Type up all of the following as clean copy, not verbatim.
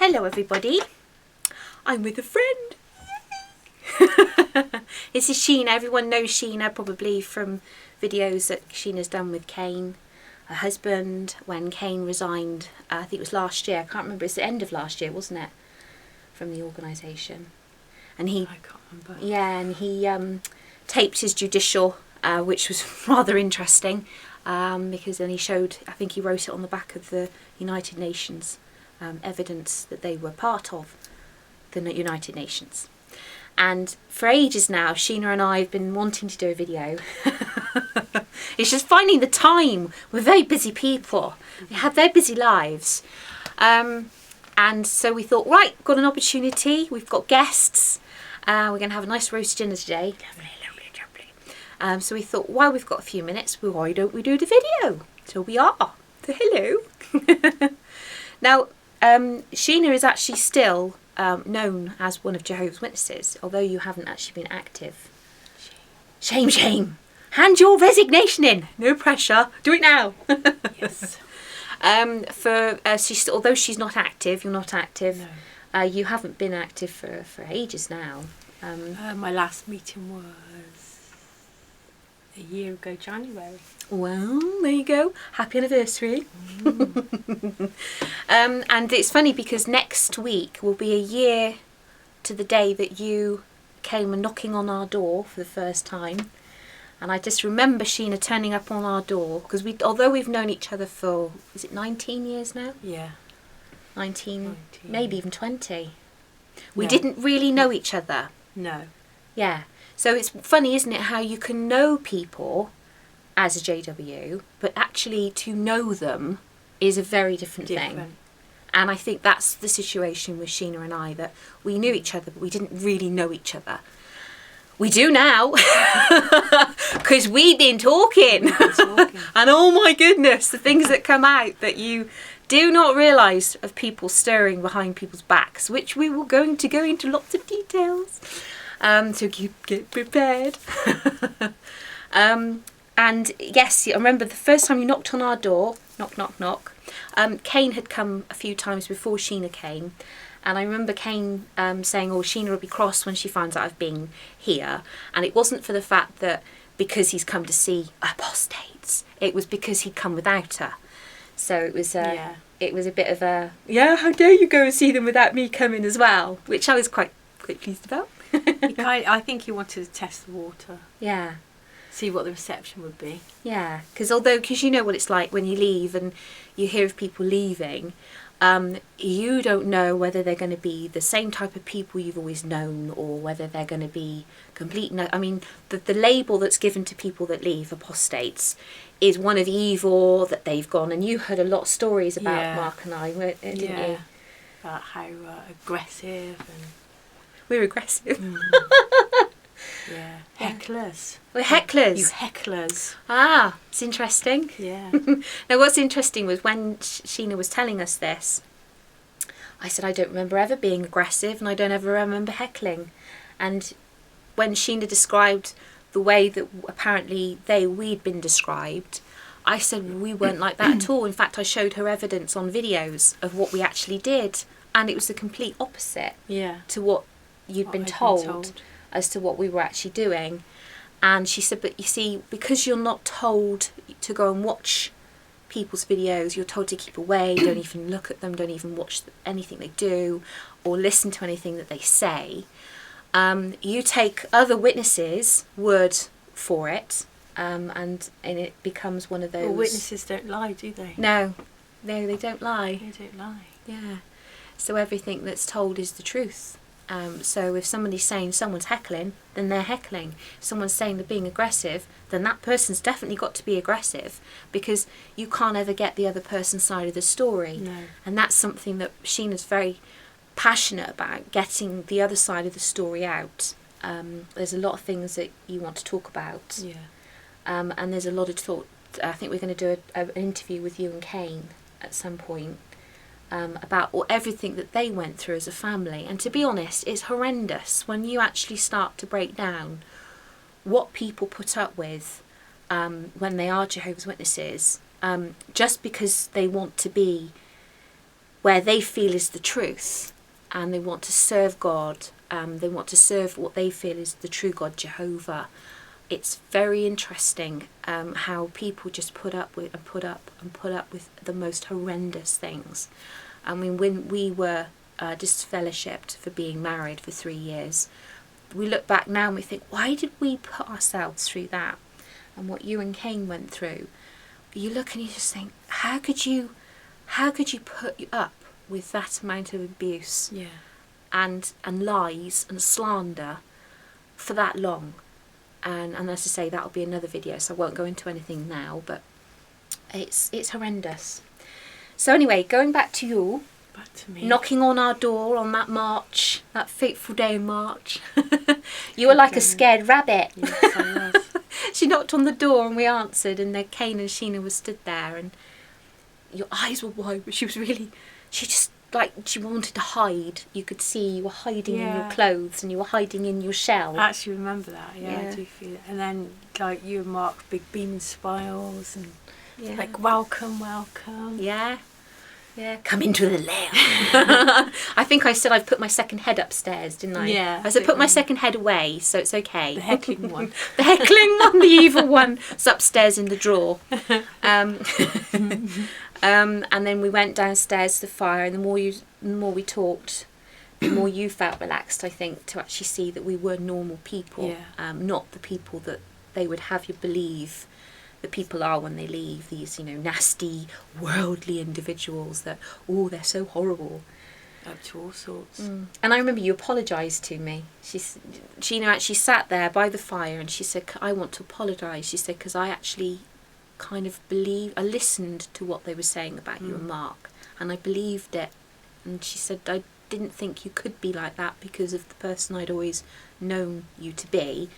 Hello everybody, I'm with a friend. This is Sheena. Everyone knows Sheena probably from videos that Sheena's done with Kane, her husband, when Kane resigned. I think it was last year, I can't remember, it's the end of last year, wasn't it, from the organisation. And he, I can't remember. Yeah, and he taped his judicial, which was rather interesting, because then he showed, I think he wrote it on the back of the United Nations, evidence that they were part of the United Nations. And for ages now, Sheena and I have been wanting to do a video. It's just finding the time. We're very busy people. We have very busy lives. And so we thought, right, got an opportunity. We've got guests. We're going to have a nice roast dinner today. Lovely. So we thought, while we've got a few minutes, why don't we do the video? So we are. So hello. Now, Sheena is actually still known as one of Jehovah's Witnesses, although you haven't actually been active. Shame. Hand your resignation in. No pressure. Do it now. Yes. Although she's not active, you're not active. No. You haven't been active for ages now. My last meeting was a year ago, January. Well, there you go. Happy anniversary. And it's funny because next week will be a year to the day that you came and knocking on our door for the first time. And I just remember Sheena turning up on our door because although we've known each other for, is it 19 years now? Yeah. 19, maybe even 20. We didn't really know each other. No. Yeah. So it's funny, isn't it, how you can know people as a JW, but actually to know them is a very different thing. And I think that's the situation with Sheena and I, that we knew each other, but we didn't really know each other. We do now, because we've been talking. And oh my goodness, the things that come out that you do not realise of people stirring behind people's backs, which we were going to go into lots of details. So get prepared. And yes, I remember the first time you knocked on our door, knock. Kane had come a few times before Sheena came. And I remember Kane saying, oh, Sheena will be cross when she finds out I've been here. And it wasn't for the fact that because he's come to see apostates. It was because he'd come without her. So it was it was a bit of a, how dare you go and see them without me coming as well, which I was quite pleased about. I think he wanted to test the water. Yeah. See what the reception would be. Yeah, because you know what it's like when you leave and you hear of people leaving. You don't know whether they're going to be the same type of people you've always known or whether they're going to be complete. I mean, the label that's given to people that leave, apostates, is one of evil, that they've gone. And you heard a lot of stories about Mark and I, didn't you? About how aggressive and... We're aggressive. Yeah. Hecklers. We're hecklers. You hecklers. Ah, it's interesting. Yeah. Now, what's interesting was when Sheena was telling us this, I said, I don't remember ever being aggressive and I don't ever remember heckling. And when Sheena described the way that apparently we'd been described, I said we weren't like that at all. In fact, I showed her evidence on videos of what we actually did. And it was the complete opposite to what you'd been told as to what we were actually doing. And she said, but you see, because you're not told to go and watch people's videos, you're told to keep away, don't even look at them, don't even watch anything they do or listen to anything that they say. You take other witnesses' word for it, and it becomes one of those... Well, witnesses don't lie, do they? No, they don't lie. They don't lie. Yeah. So everything that's told is the truth. So if somebody's saying someone's heckling, then they're heckling. If someone's saying they're being aggressive, then that person's definitely got to be aggressive, because you can't ever get the other person's side of the story. No. And that's something that Sheena's very passionate about, getting the other side of the story out. There's a lot of things that you want to talk about. Yeah. And there's a lot of thought. I think we're going to do an interview with you and Kane at some point. About everything that they went through as a family. And to be honest, it's horrendous when you actually start to break down what people put up with when they are Jehovah's Witnesses, just because they want to be where they feel is the truth, and they want to serve God. They want to serve what they feel is the true God, Jehovah. It's very interesting how people just put up with and put up and put up with the most horrendous things. I mean, when we were disfellowshipped for being married for 3 years, we look back now and we think, why did we put ourselves through that? And what you and Cain went through, you look and you just think, how could you put up with that amount of abuse and lies and slander for that long? And as I say, that'll be another video, so I won't go into anything now, but it's horrendous. So anyway, going back to you, Back to me. knocking on our door on that March, that fateful day in March. You were like a scared rabbit. Yes, I was. She knocked on the door and we answered, and then Cain and Sheena were stood there, and your eyes were wide, but she just like she wanted to hide. You could see you were hiding in your clothes and you were hiding in your shell. I actually remember that, I do feel it. And then like you and Mark, big beaming smiles and like welcome. Yeah. Come into the lair. I think I said I've put my second head upstairs, didn't I? Yeah. I said put my second head away, so it's okay. The heckling one. The heckling one, the evil one, is upstairs in the drawer. And then we went downstairs to the fire, and the more we talked, the more you felt relaxed, I think, to actually see that we were normal people, not the people that they would have you believe that people are when they leave, these, nasty, worldly individuals that, they're so horrible. Up to all sorts. And I remember you apologised to me. Sheena actually sat there by the fire and she said, I want to apologise. She said, because I actually kind of I listened to what they were saying about you and Mark, and I believed it. And she said, I didn't think you could be like that because of the person I'd always known you to be.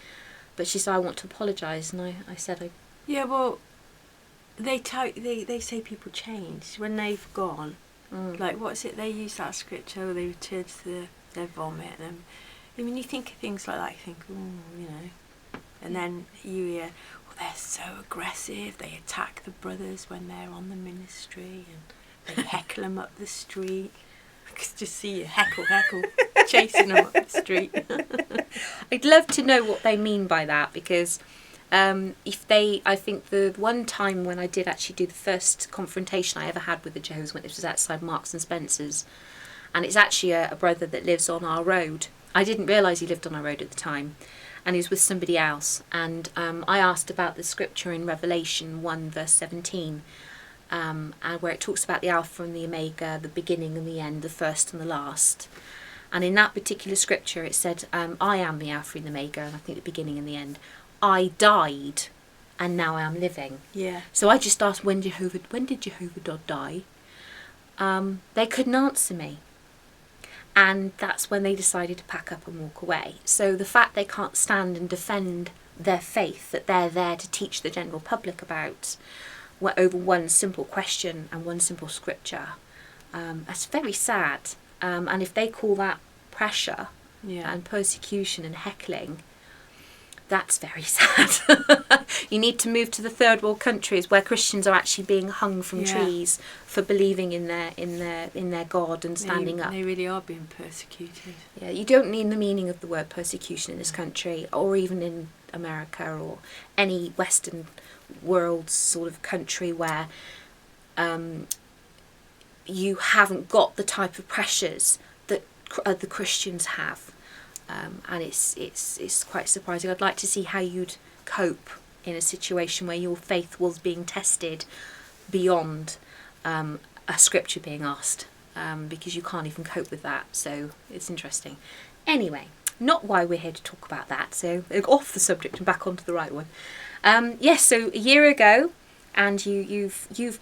But she said, I want to apologise. And I said, Yeah, well, they say people change when they've gone. Like, what's it? They use that scripture, they return to their vomit. And when you think of things like that, you think, and then you hear, they're so aggressive, they attack the brothers when they're on the ministry, and they heckle them up the street. I could just see you heckle, chasing them up the street. I'd love to know what they mean by that, because I think the one time when I did actually do the first confrontation I ever had with the Jehovah's Witness was outside Marks and Spencer's, and it's actually a brother that lives on our road. I didn't realise he lived on our road at the time, and he was with somebody else, and I asked about the scripture in Revelation 1 verse 17, and where it talks about the Alpha and the Omega, the beginning and the end, the first and the last. And in that particular scripture it said, I am the Alpha and the Omega, and I think the beginning and the end. I died, and now I am living. Yeah. So I just asked, when did Jehovah God die? They couldn't answer me. And that's when they decided to pack up and walk away. So the fact they can't stand and defend their faith that they're there to teach the general public about, over one simple question and one simple scripture, that's very sad. And if they call that pressure and persecution and heckling, that's very sad. You need to move to the third world countries where Christians are actually being hung from trees for believing in their God and standing up. They really are being persecuted. Yeah, you don't need the meaning of the word persecution in this country, or even in America or any Western world sort of country where you haven't got the type of pressures that the Christians have. And it's quite surprising. I'd like to see how you'd cope in a situation where your faith was being tested beyond a scripture being asked, because you can't even cope with that. So it's interesting. Anyway, not why we're here to talk about that. So off the subject and back onto the right one. Yes. So a year ago, and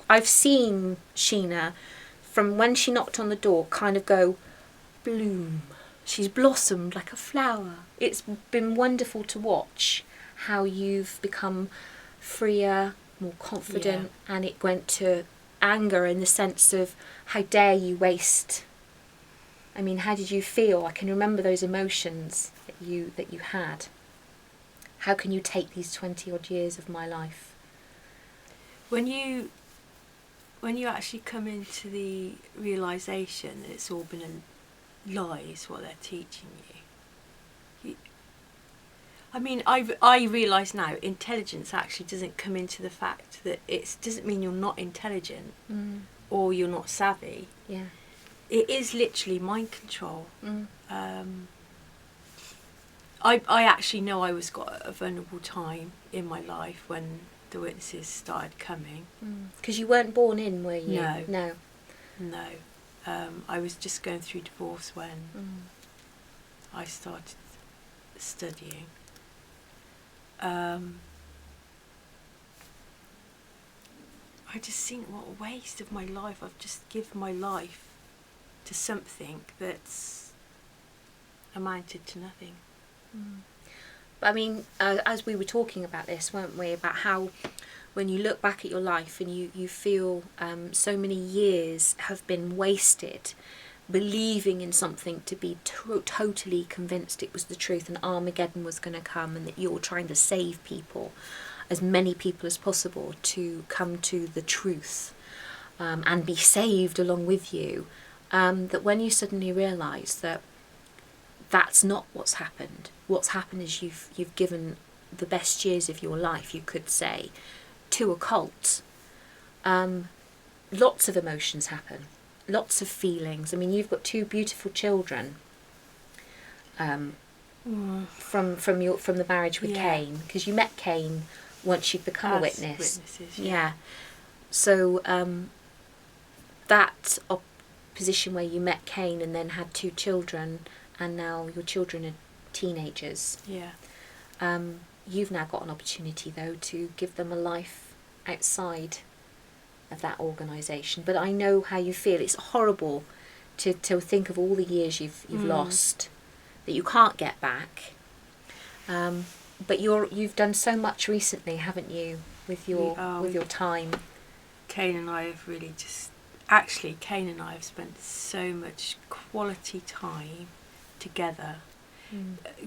I've seen Sheena from when she knocked on the door kind of go bloom. She's blossomed like a flower. It's been wonderful to watch how you've become freer, more confident, and it went to anger in the sense of, how dare you waste. I mean, how did you feel? I can remember those emotions that you had. How can you take these 20 odd years of my life? When you when you actually come into the realisation that it's all been a lie, is what they're teaching you. I mean, I realise now intelligence actually doesn't come into the fact that it doesn't mean you're not intelligent or you're not savvy. Yeah. It is literally mind control. I actually know I got a vulnerable time in my life when the witnesses started coming. Because you weren't born in, were you? No. I was just going through divorce when I started studying. I just think, what a waste of my life. I've just given my life to something that's amounted to nothing. But I mean, as we were talking about this, weren't we, about how when you look back at your life and you feel so many years have been wasted believing in something to be totally convinced it was the truth and Armageddon was going to come and that you're trying to save people, as many people as possible, to come to the truth and be saved along with you, that when you suddenly realise that that's not what's happened. What's happened is you've given the best years of your life, you could say, to a cult. Lots of emotions happen, lots of feelings. I mean, you've got 2 beautiful children from the marriage with Cain, because you met Cain once you'd become a witness. Witnesses, yeah. So that position where you met Cain and then had 2 children, and now your children are teenagers. Yeah. You've now got an opportunity, though, to give them a life outside of that organisation. But I know how you feel. It's horrible to think of all the years you've lost that you can't get back. But you've done so much recently, haven't you, with your time? Cain and I have really Cain and I have spent so much quality time together.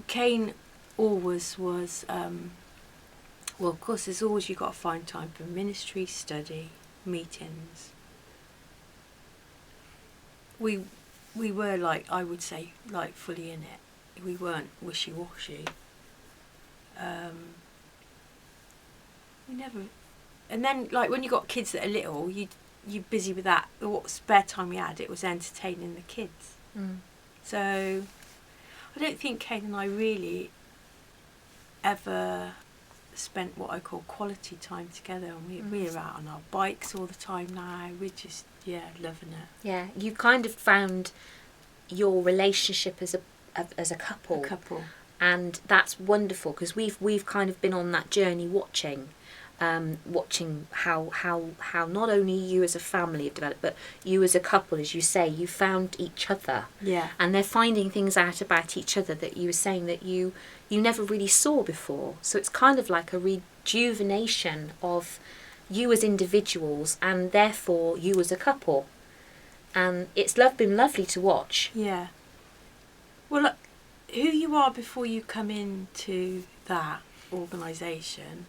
Cain always was, well, of course, there's always, you've got to find time for ministry, study, meetings. We were, like, I would say, like, fully in it. We weren't wishy-washy. We never... And then, like, when you got kids that are little, you're busy with that. What spare time we had, it was entertaining the kids. So I don't think Cain and I really ever spent what I call quality time together, and we're out on our bikes all the time now. We're just loving it. Yeah, you kind of found your relationship as a couple. And that's wonderful, because we've kind of been on that journey watching how not only you as a family have developed, but you as a couple, as you say, you found each other. Yeah. And they're finding things out about each other that you were saying that you never really saw before. So it's kind of like a rejuvenation of you as individuals, and therefore you as a couple. And it's been lovely to watch. Yeah. Well, look, who you are before you come into that organisation,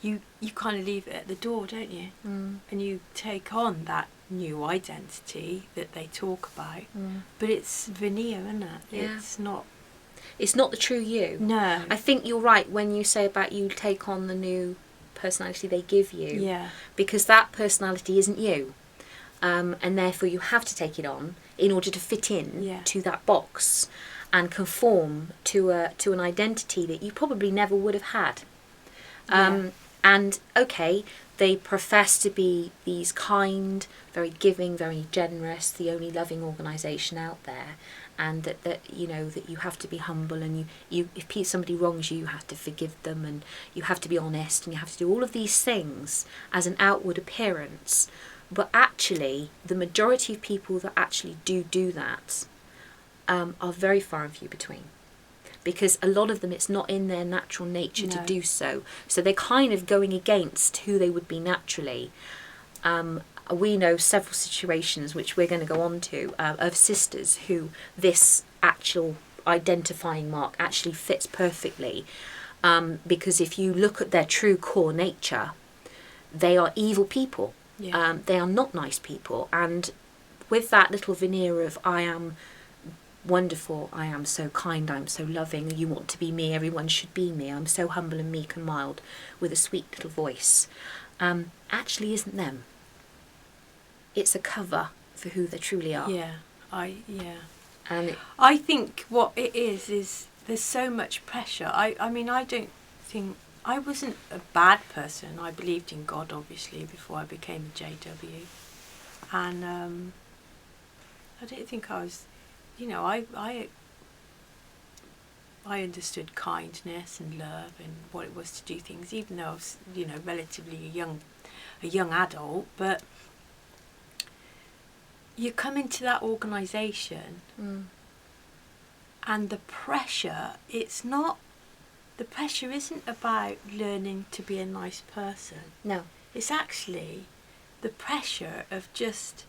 you kind of leave it at the door, don't you? And you take on that new identity that they talk about. But it's veneer, isn't it? Yeah. It's not the true you. No. I think you're right when you say about you take on the new personality they give you. Yeah. Because that personality isn't you. And therefore you have to take it on in order to fit in to that box and conform to an identity that you probably never would have had. And okay, they profess to be these kind, very giving, very generous, the only loving organisation out there, and that you know that you have to be humble, and you if somebody wrongs you, you have to forgive them, and you have to be honest, and you have to do all of these things as an outward appearance. But actually, the majority of people that actually do that are very far and few between. Because a lot of them, it's not in their natural nature to do so. So they're kind of going against who they would be naturally. We know several situations, which we're going to go on to, of sisters who this actual identifying mark actually fits perfectly. Because if you look at their true core nature, they are evil people. Yeah. They are not nice people. And with that little veneer of I am wonderful, I am so kind, I'm so loving, you want to be me, everyone should be me, I'm so humble and meek and mild with a sweet little voice, actually isn't them. It's a cover for who they truly are. And I think what it is there's so much pressure. I mean, I don't think I wasn't a bad person. I believed in God, obviously, before I became a JW, and I don't think I was, I understood kindness and love and what it was to do things, even though I was, relatively a young adult. But you come into that organisation, and the pressure isn't about learning to be a nice person. No. It's actually the pressure of just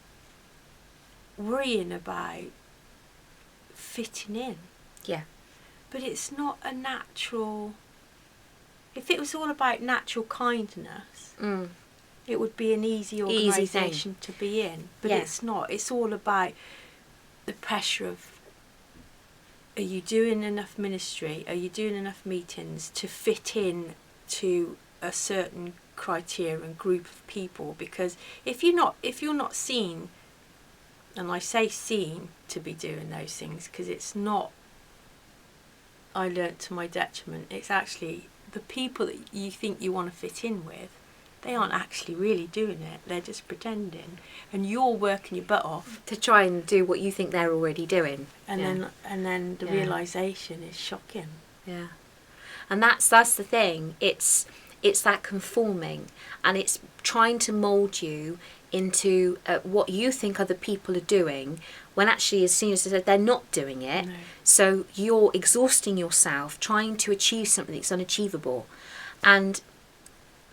worrying about fitting in. Yeah. But it's not a natural... If it was all about natural kindness, it would be an easy organisation to be in. But it's not. It's all about the pressure of, are you doing enough ministry? Are you doing enough meetings to fit in to a certain criteria and group of people? Because if you're not seen, and I say seen to be doing those things, because it's not, I learnt to my detriment, it's actually the people that you think you want to fit in with, they aren't actually really doing it, they're just pretending, and you're working your butt off to try and do what you think they're already doing, and then the realisation is shocking. Yeah. And that's the thing, it's that conforming, and it's trying to mould you into what you think other people are doing, when actually, as soon as they're not doing it. No. So you're exhausting yourself trying to achieve something that's unachievable. And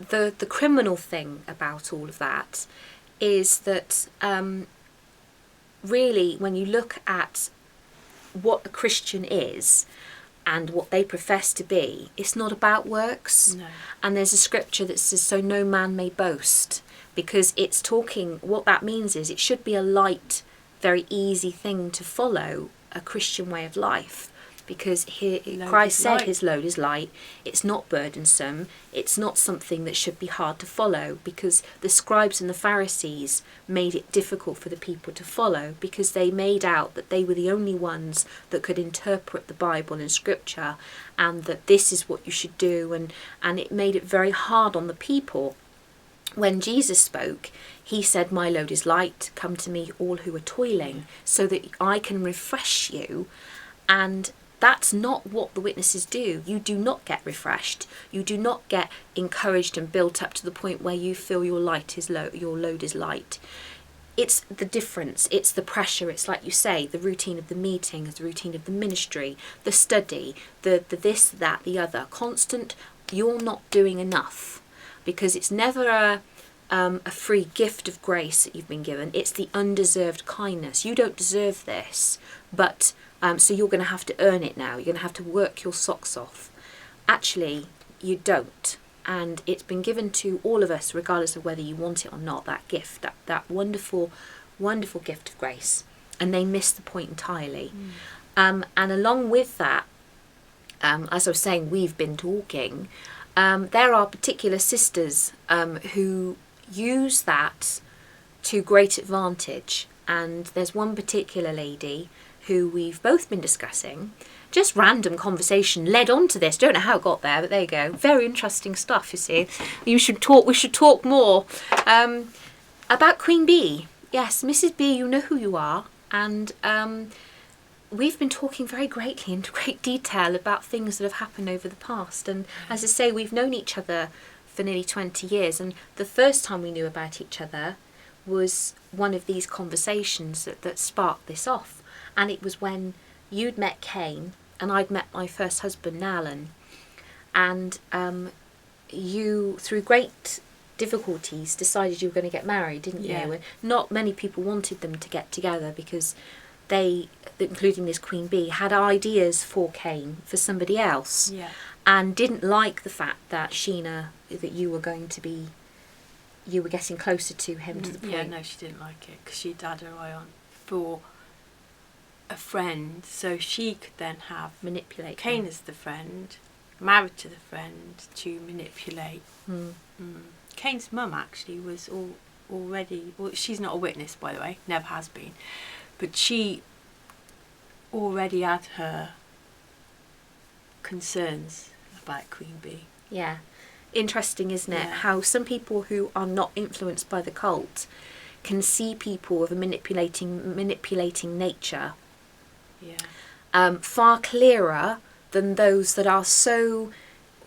the criminal thing about all of that is that really, when you look at what a Christian is and what they profess to be, it's not about works. No. And there's a scripture that says, so no man may boast, because it's talking, what that means is it should be a light, very easy thing to follow, a Christian way of life. Because Christ said his load is light, it's not burdensome, it's not something that should be hard to follow, because the scribes and the Pharisees made it difficult for the people to follow, because they made out that they were the only ones that could interpret the Bible and Scripture, and that this is what you should do, and it made it very hard on the people. When Jesus spoke, he said, my load is light, come to me all who are toiling, so that I can refresh you. And that's not what the witnesses do. You do not get refreshed. You do not get encouraged and built up to the point where you feel your load is light. It's the difference. It's the pressure. It's like you say, the routine of the meetings, the routine of the ministry, the study, the this, that, the other. Constant, you're not doing enough. Because it's never a free gift of grace that you've been given. It's the undeserved kindness. You don't deserve this, but so you're going to have to earn it now. You're going to have to work your socks off. Actually, you don't. And it's been given to all of us, regardless of whether you want it or not, that gift, that wonderful, wonderful gift of grace. And they miss the point entirely. And along with that, as I was saying, we've been talking, there are particular sisters who use that to great advantage. And there's one particular lady who we've both been discussing. Just random conversation led on to this. Don't know how it got there, but there you go. Very interesting stuff, you see. We should talk more about Queen Bee. Yes, Mrs. B, you know who you are. And we've been talking very greatly, into great detail, about things that have happened over the past. And as I say, we've known each other for nearly 20 years. And the first time we knew about each other was one of these conversations that sparked this off. And it was when you'd met Cain and I'd met my first husband, Alan. And you, through great difficulties, decided you were going to get married, didn't you? And not many people wanted them to get together because they, including this Queen Bee, had ideas for Cain, for somebody else. And didn't like the fact that Sheena, that you were going to be you were getting closer to him to the point. Yeah, no, she didn't like it because she'd had her eye on for a friend, so she could then have Manipulate Cain him. as the friend, married to the friend to manipulate. Cain's mum actually was already, well, she's not a witness, by the way, never has been, but she already had her concerns about Queen Bee. Yeah. Interesting, isn't it? Yeah. How some people who are not influenced by the cult can see people of a manipulating nature far clearer than those that are so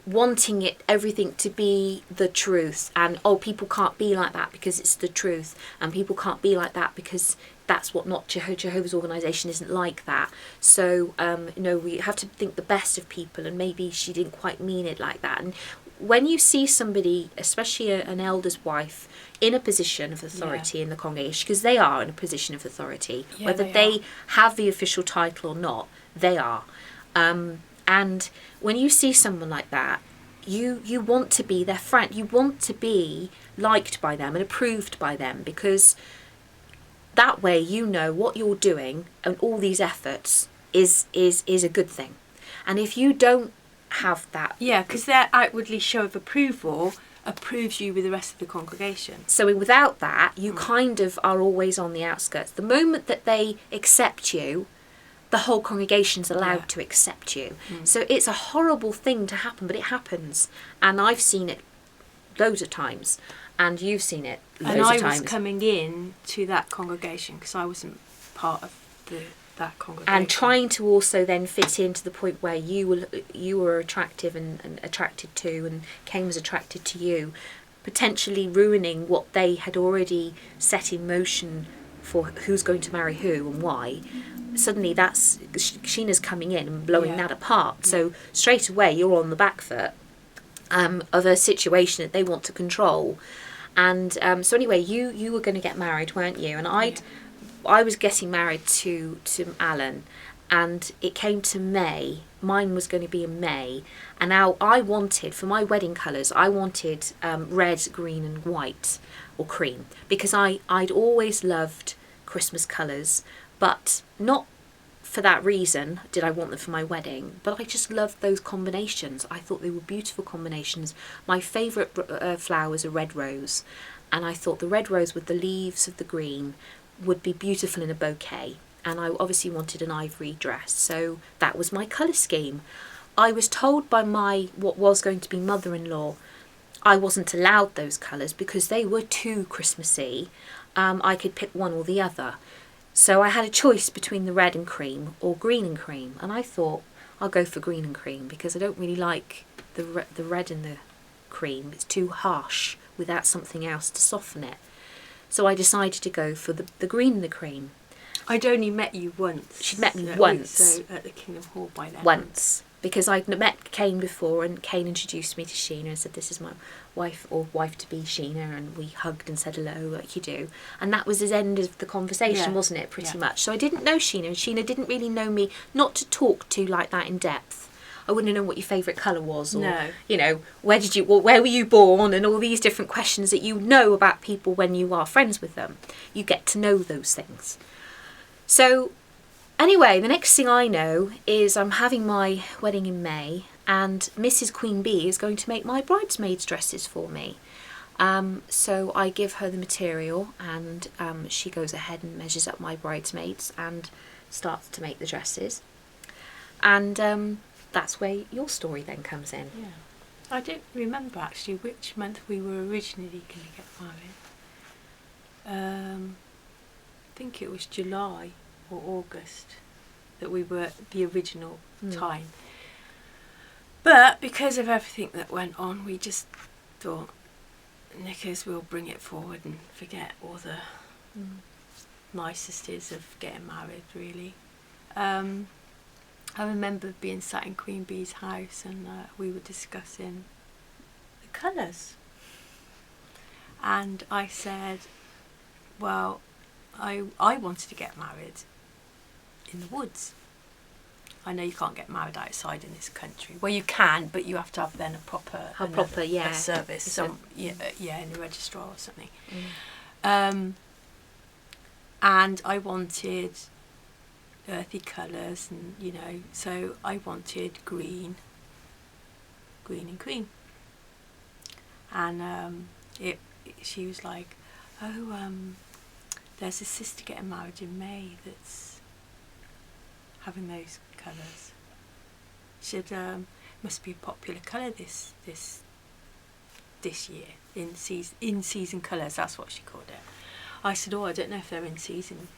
wanting everything to be the truth, and people can't be like that because it's the truth, and people can't be like that because that's what not Jehovah's organisation isn't like that. So we have to think the best of people, and maybe she didn't quite mean it like that. And when you see somebody, especially an elder's wife, in a position of authority in the congregation, because they are in a position of authority, whether they have the official title or not, they are. And when you see someone like that, you want to be their friend. You want to be liked by them and approved by them, because that way you know what you're doing and all these efforts is a good thing. And if you don't have that... Yeah, because their outwardly show of approval approves you with the rest of the congregation. So without that, you kind of are always on the outskirts. The moment that they accept you, the whole congregation's allowed to accept you. So it's a horrible thing to happen, but it happens. And I've seen it loads of times. And you've seen it loads of times. And I was coming in to that congregation because I wasn't part of that congregation. And trying to also then fit in to the point where you were attractive and attracted to, and Cain was attracted to you, potentially ruining what they had already set in motion for who's going to marry who and why. Suddenly that's Sheena's coming in and blowing that apart. So straight away you're on the back foot of a situation that they want to control. And so anyway, you were going to get married, weren't you? And I was getting married to Alan, and it came to May. Mine was going to be in May, and now I wanted, for my wedding colours, I wanted red, green and white, or cream, because I'd always loved Christmas colours, but not for that reason did I want them for my wedding, but I just loved those combinations. I thought they were beautiful combinations. My favourite flower was a red rose, and I thought the red rose with the leaves of the green would be beautiful in a bouquet, and I obviously wanted an ivory dress, so that was my colour scheme. I was told by what was going to be mother-in-law I wasn't allowed those colours because they were too Christmassy. I could pick one or the other. So I had a choice between the red and cream or green and cream, and I thought I'll go for green and cream because I don't really like the red and the cream. It's too harsh without something else to soften it. So I decided to go for the green and the cream. I'd only met you once. She'd met me once. So at the Kingdom Hall by then. Once. Because I'd met Cain before, and Cain introduced me to Sheena and said, this is my wife, or wife-to-be Sheena, and we hugged and said hello like you do. And that was the end of the conversation, wasn't it, pretty much? So I didn't know Sheena, and Sheena didn't really know me, not to talk to like that in depth. I wouldn't know what your favourite colour was, or, where were you born, and all these different questions that you know about people when you are friends with them. You get to know those things. So anyway, the next thing I know is I'm having my wedding in May, and Mrs. Queen Bee is going to make my bridesmaids' dresses for me. So I give her the material, and she goes ahead and measures up my bridesmaids and starts to make the dresses. And that's where your story then comes in. Yeah. I don't remember actually which month we were originally going to get married. I think it was July or August that we were the original time. But because of everything that went on, we just thought, knickers, we'll bring it forward and forget all the niceties of getting married, really. I remember being sat in Queen Bee's house, and we were discussing the colours. And I said, well, I wanted to get married in the woods. I know you can't get married outside in this country. Well, you can, but you have to have then a proper a service, in the registrar or something. And I wanted earthy colours, and so I wanted green and cream. And she was like, "Oh, there's a sister getting married in May that's having those colours." She said, "Must be a popular colour this year, in season colours." That's what she called it. I said, "Oh, I don't know if they're in season.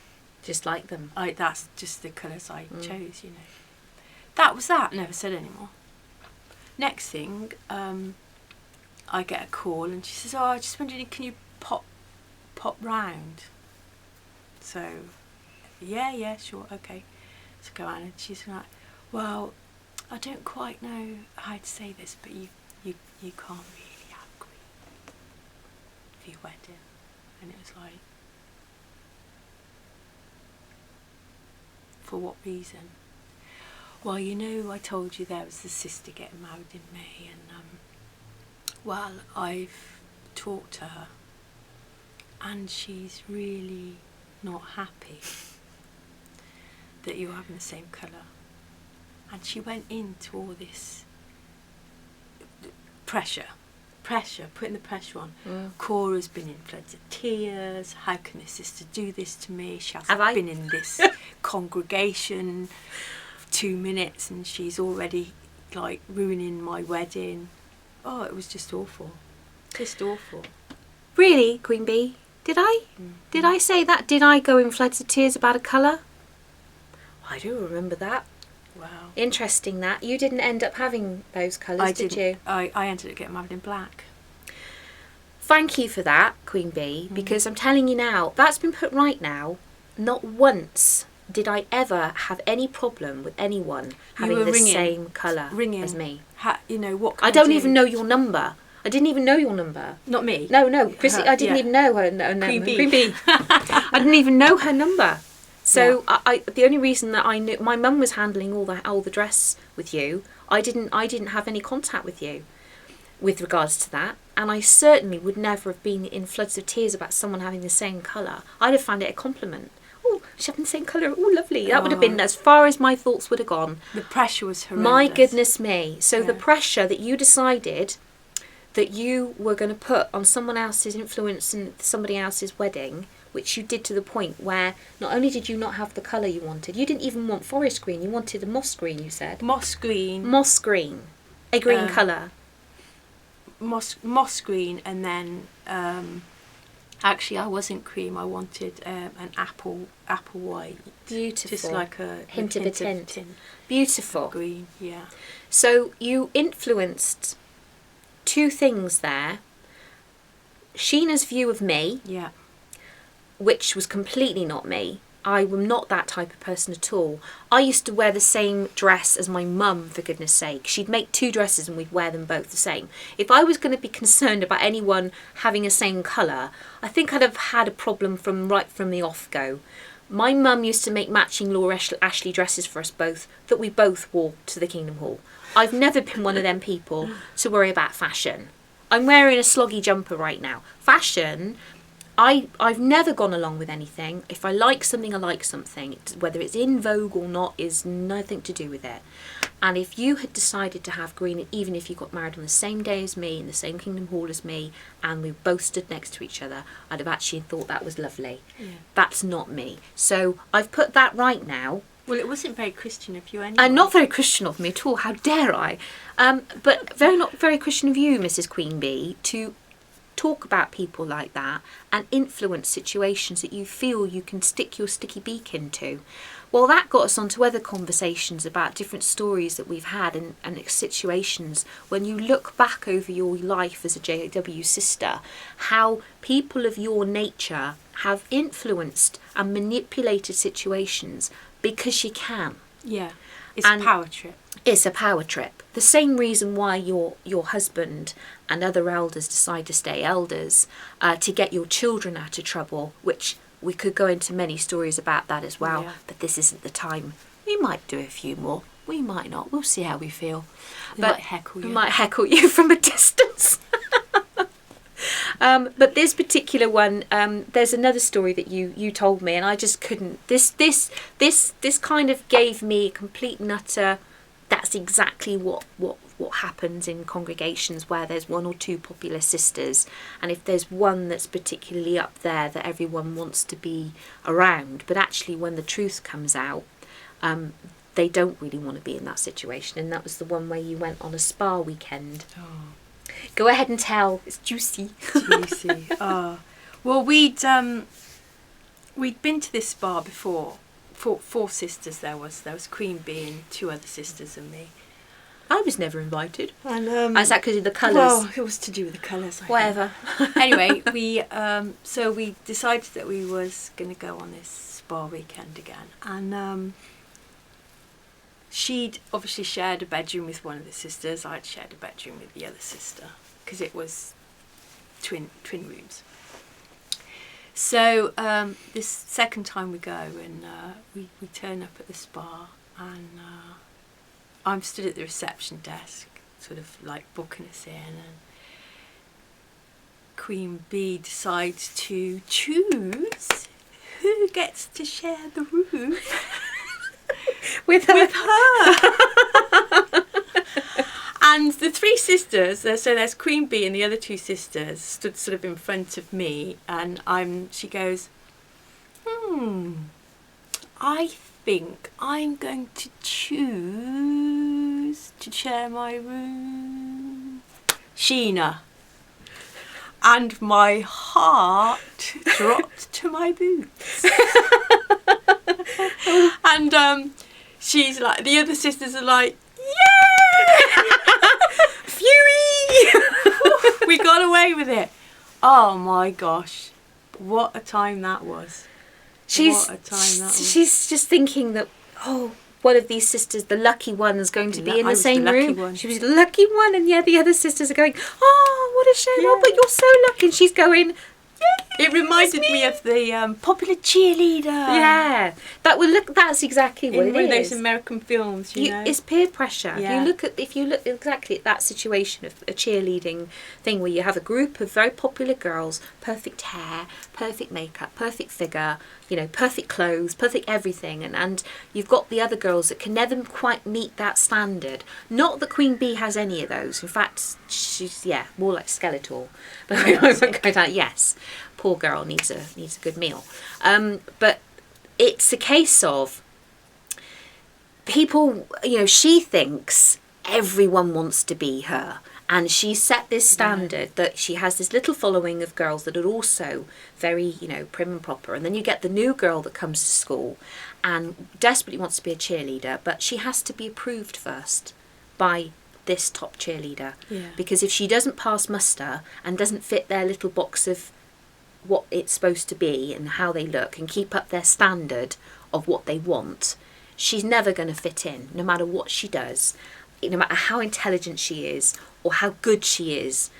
Just like them." That's just the colours I chose, That was that. Never said anymore. Next thing, I get a call and she says, "Oh, I just wondered, can you pop round?" So, yeah, sure, okay. So go on, and she's like, "Well, I don't quite know how to say this, but you can't really have green for your wedding." And it was like, for what reason? "Well, I told you there was the sister getting married in May, and well, I've talked to her, and she's really not happy that you're having the same colour." And she went into all this pressure, putting the pressure on. Cora's been in floods of tears. How can this sister do this to me? She hasn't been in this congregation for 2 minutes, and she's already like ruining my wedding. Oh, it was just awful. Just awful. Really, Queen Bee? Did I? Did I say that? Did I go in floods of tears about a colour? I do remember that. Wow. Interesting that. You didn't end up having those colours, did you? I ended up getting married in black. Thank you for that, Queen Bee, because I'm telling you now, that's been put right now. Not once did I ever have any problem with anyone having the same colour as me. What? I don't even know your number. I didn't even know your number. Not me. No, Chrissy. I didn't even know her number. Queen Bee. I didn't even know her number. So I the only reason that I knew, my mum was handling all the dress with you. I didn't have any contact with you with regards to that, and I certainly would never have been in floods of tears about someone having the same colour. I'd have found it a compliment. Oh, she's having the same colour. Oh, lovely. That would have been as far as my thoughts would have gone. The pressure was horrendous. My goodness me. So the pressure that you decided that you were going to put on someone else's influence in somebody else's wedding, which you did to the point where not only did you not have the colour you wanted, you didn't even want forest green, you wanted a moss green, you said. Moss green. A green colour. Moss green, and then actually I wasn't cream, I wanted an apple white. Beautiful. Just like a hint of a tint. Beautiful. Green, yeah. So you influenced two things there. Sheena's view of me. Yeah. Which was completely not me. I am not that type of person at all. I used to wear the same dress as my mum, for goodness sake. She'd make 2 dresses and we'd wear them both the same. If I was going to be concerned about anyone having the same colour, I think I'd have had a problem from the off-go. My mum used to make matching Laura Ashley dresses for us both that we both wore to the Kingdom Hall. I've never been one of them people to worry about fashion. I'm wearing a sloggy jumper right now. Fashion... I've never gone along with anything. If I like something, I like something. Whether it's in vogue or not is nothing to do with it. And if you had decided to have green, even if you got married on the same day as me, in the same Kingdom Hall as me, and we both stood next to each other, I'd have actually thought that was lovely. Yeah. That's not me. So I've put that right now. Well, it wasn't very Christian of you anyway. Not very Christian of me at all. How dare I? But not very Christian of you, Mrs. Queen Bee, to talk about people like that and influence situations that you feel you can stick your sticky beak into. Well, that got us onto other conversations about different stories that we've had and situations when you look back over your life as a JW sister, how people of your nature have influenced and manipulated situations because you can. Yeah, it's a power trip. It's a power trip. The same reason why your husband and other elders decide to stay elders, to get your children out of trouble, which we could go into many stories about that as well, but this isn't the time. We might do a few more, We might not. We'll see how we feel. They might heckle you. We might heckle you from a distance. But this particular one, there's another story that you told me, and I just couldn't. This kind of gave me a complete nutter. That's exactly what happens in congregations where there's one or two popular sisters, and if there's one that's particularly up there that everyone wants to be around, but actually when the truth comes out, they don't really want to be in that situation. And that was the one where you went on a spa weekend. Oh. Go ahead and tell. It's juicy. Juicy. Oh. Well, we'd been to this spa before. Four sisters there was Queen Bee and two other sisters and me. I was never invited. And is that because of the colours? Well, it was to do with the colours. Whatever. Anyway, we decided that we was going to go on this spa weekend again, and she'd obviously shared a bedroom with one of the sisters. I'd shared a bedroom with the other sister because it was twin rooms. So this second time we go, and we turn up at the spa, and I'm stood at the reception desk, sort of like booking us in, and Queen Bee decides to choose who gets to share the room with her. And the three sisters, so there's Queen Bee and the other two sisters, stood sort of in front of me, and she goes, I think I'm going to choose to share my room, Sheena. And my heart dropped to my boots. And she's like, the other sisters are like, yeah! Fury! We got away with it. Oh my gosh. What a time that was. She's just thinking that, one of these sisters, the lucky one, is going to be in the same room. She was the lucky one, and yeah, the other sisters are going, oh, what a shame, oh, but you're so lucky. And she's going, yeah. It reminded me of the popular cheerleader. Yeah, that's exactly what it is. In one of those American films, you know. It's peer pressure. Yeah. If you look exactly at that situation of a cheerleading thing where you have a group of very popular girls, perfect hair, perfect makeup, perfect figure, perfect clothes, perfect everything, and you've got the other girls that can never quite meet that standard. Not that Queen Bee has any of those. In fact, she's more like Skeletor. But yes, poor girl needs a good meal. But it's a case of people. She thinks everyone wants to be her. And she set this standard that she has this little following of girls that are also very, prim and proper. And then you get the new girl that comes to school and desperately wants to be a cheerleader, but she has to be approved first by this top cheerleader. Yeah. Because if she doesn't pass muster and doesn't fit their little box of what it's supposed to be and how they look and keep up their standard of what they want, she's never going to fit in, no matter what she does. No matter how intelligent she is or how good she is,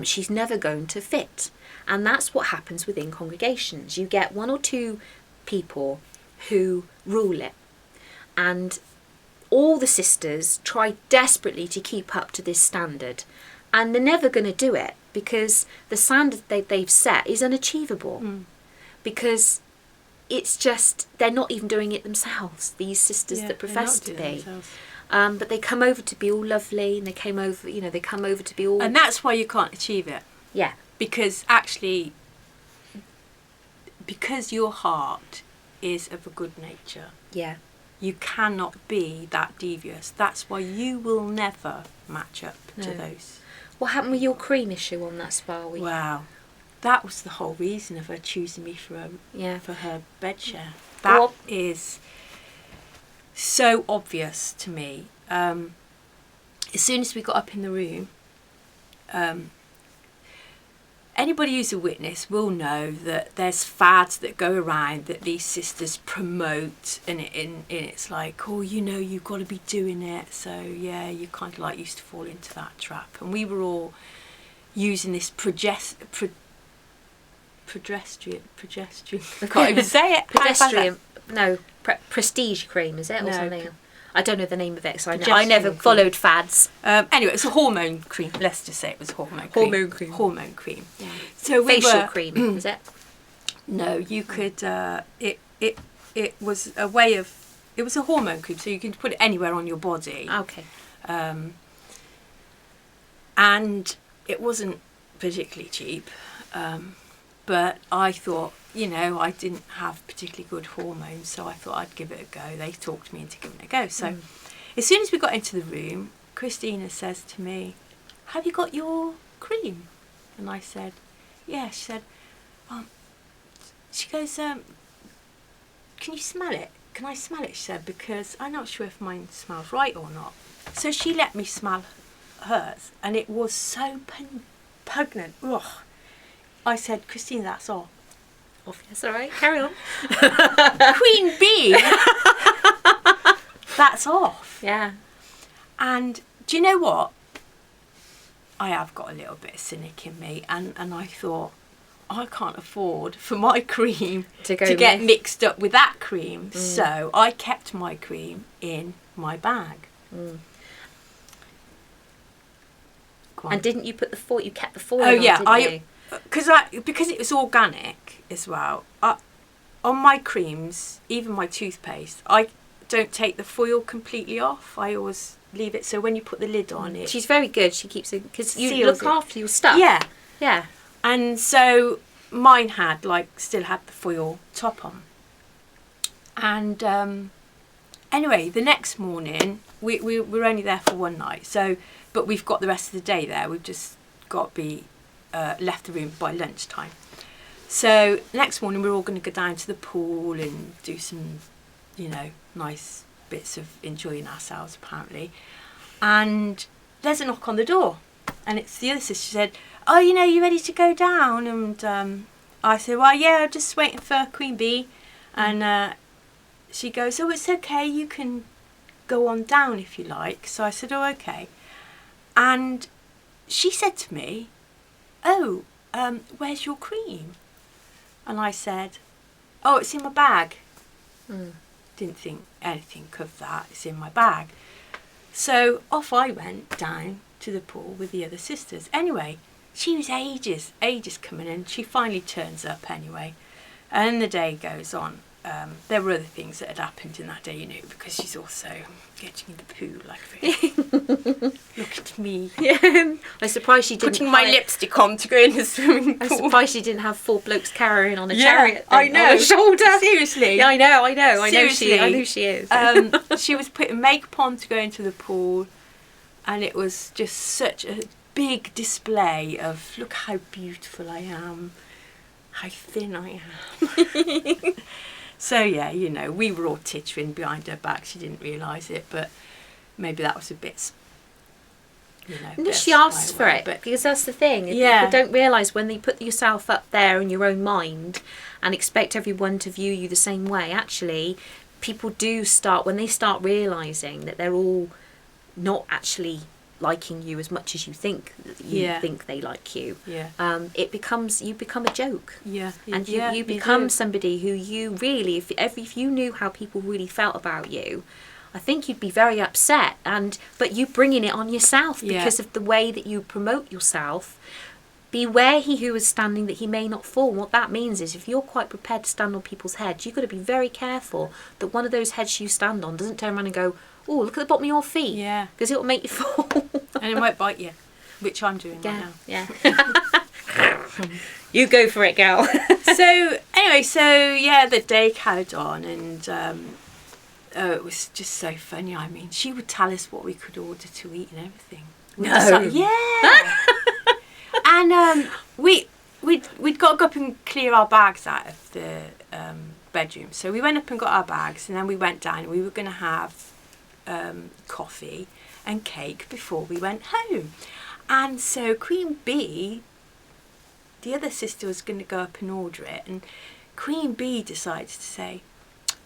she's never going to fit. And that's what happens within congregations. You get one or two people who rule it. And all the sisters try desperately to keep up to this standard. And they're never going to do it because the standard they've set is unachievable. Because it's just, they're not even doing it themselves, these sisters that profess to be. But they come over to be all lovely, and they come over to be all... And that's why you can't achieve it. Yeah. Because actually, because your heart is of a good nature. Yeah. You cannot be that devious. That's why you will never match up to those. What happened with your cream issue on that spa week? Wow. That was the whole reason of her choosing me for her bed share. That is so obvious to me. As soon as we got up in the room, anybody who's a witness will know that there's fads that go around that these sisters promote, and it's like, you've got to be doing it. So yeah, you kind of used to fall into that trap. And we were all using this progesterone. I can't even say it. Pedestrian. No, prestige cream, is it? Or something? I don't know the name of it, so I Progesterone never cream. followed fads. Anyway, it's a hormone cream. Let's just say it was hormone cream. Hormone cream. Hormone cream. Yeah. So we Facial were, cream, is it? No, you could. It was a way of. It was a hormone cream, so you can put it anywhere on your body. Okay. And it wasn't particularly cheap, but I thought, I didn't have particularly good hormones, so I thought I'd give it a go. They talked me into giving it a go. So as soon as we got into the room, Christina says to me, "Have you got your cream?" And I said, "Yeah." She said, she goes, "Can you smell it? Can I smell it?" She said, "because I'm not sure if mine smells right or not." So she let me smell hers, and it was so pungent. Ugh. I said, "Christine, that's off." That's all right. Carry on. Queen Bee, that's off. Yeah. And do you know what? I have got a little bit of cynic in me, and I thought, I can't afford for my cream to get mixed up with that cream. So I kept my cream in my bag. And didn't you put the foil? You kept the foil. Oh yeah, didn't you? because it was organic as well. On my creams, even my toothpaste, I don't take the foil completely off. I always leave it, so when you put the lid on it, She's very good. She keeps it because you seals look it. after your stuff. Yeah. Yeah. And so mine had still had the foil top on. And anyway, the next morning we were only there for one night, but we've got the rest of the day there. We've just got to be left the room by lunchtime. So next morning we're all going to go down to the pool and do some, nice bits of enjoying ourselves apparently. And there's a knock on the door, and it's the other sister. She said, "Oh, you ready to go down?" And I said, "Well, yeah, I'm just waiting for Queen Bee." And she goes, "Oh, it's okay, you can go on down if you like." So I said, "Oh, okay." And she said to me, "Oh, where's your cream?" And I said, "Oh, it's in my bag." Didn't think anything of that. It's in my bag. So off I went down to the pool with the other sisters. Anyway, she was ages coming in. She finally turns up anyway. And the day goes on. There were other things that had happened in that day, because she's also getting in the poo like this. Look at me. Yeah. I'm surprised she didn't. Putting my lipstick on to go in the swimming pool. I'm surprised she didn't have 4 blokes carrying on a Yeah, chariot. I know. On her shoulder. Seriously. Yeah, I know. I know she is. She was putting makeup on to go into the pool, and it was just such a big display of, look how beautiful I am, how thin I am. So yeah, we were all tittering behind her back. She didn't realise it, but maybe that was a bit, No, she asks for it, because that's the thing. Yeah. People don't realise when they put yourself up there in your own mind and expect everyone to view you the same way. Actually, people do start, when they start realising that they're all not actually liking you as much as you think think they like you. Yeah. You become a joke. Yeah. And you become somebody who you really, if you knew how people really felt about you, I think you'd be very upset. But you bringing it on yourself because of the way that you promote yourself. Beware he who is standing that he may not fall. What that means is if you're quite prepared to stand on people's heads, you've got to be very careful that one of those heads you stand on doesn't turn around and go, "Oh, look at the bottom of your feet." Yeah. Because it will make you fall. And it might bite you, which I'm doing right now. Yeah. You go for it, girl. So anyway, the day carried on, and it was just so funny. I mean, she would tell us what we could order to eat and everything. Yeah. And we'd got to go up and clear our bags out of the bedroom. So we went up and got our bags, and then we went down. And we were going to have coffee and cake before we went home. And so Queen Bee, the other sister, was going to go up and order it, and Queen Bee decides to say,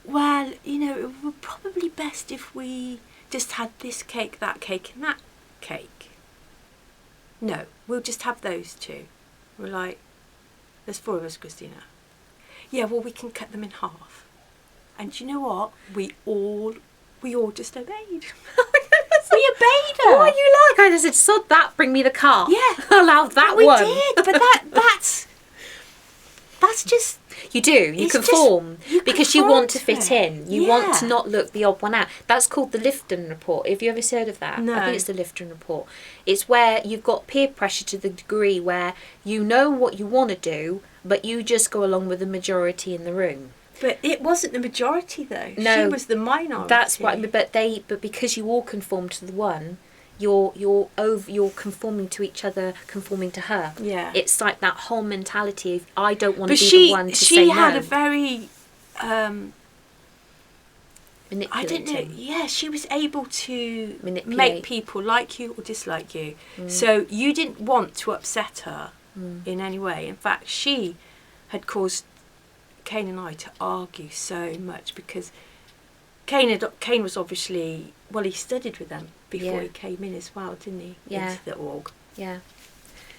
"Well, it would probably best if we just had this cake, that cake, and that cake. No, we'll just have those two." We're like, "There's 4 of us, Christina." "Yeah, well, we can cut them in half." And do you know what? We all we all just obeyed. We obeyed her. What are you like? I said, sod that, bring me the car. Yeah. Allow that we one. did, but that's just... You do. You conform because you want to fit in. You want to Yeah. not look the odd one out. That's called the Lifton report. Have you ever heard of that? No. I think it's the Lifton report. It's where you've got peer pressure to the degree where you know what you want to do, but you just go along with the majority in the room. But it wasn't the majority, though. No. She was the minority. That's what. But because you all conform to the one, you're conforming to each other, conforming to her. Yeah. It's like that whole mentality of I don't want to But be the one to say no. she had a very manipulating. I don't know. Yeah, she was able to Manipulate. make people like you or dislike you. So you didn't want to upset her in any way. In fact, she had caused Kane and I to argue so much because Kane was obviously, well, he studied with them before he came in as well, didn't he? Yeah. Into the org. Yeah.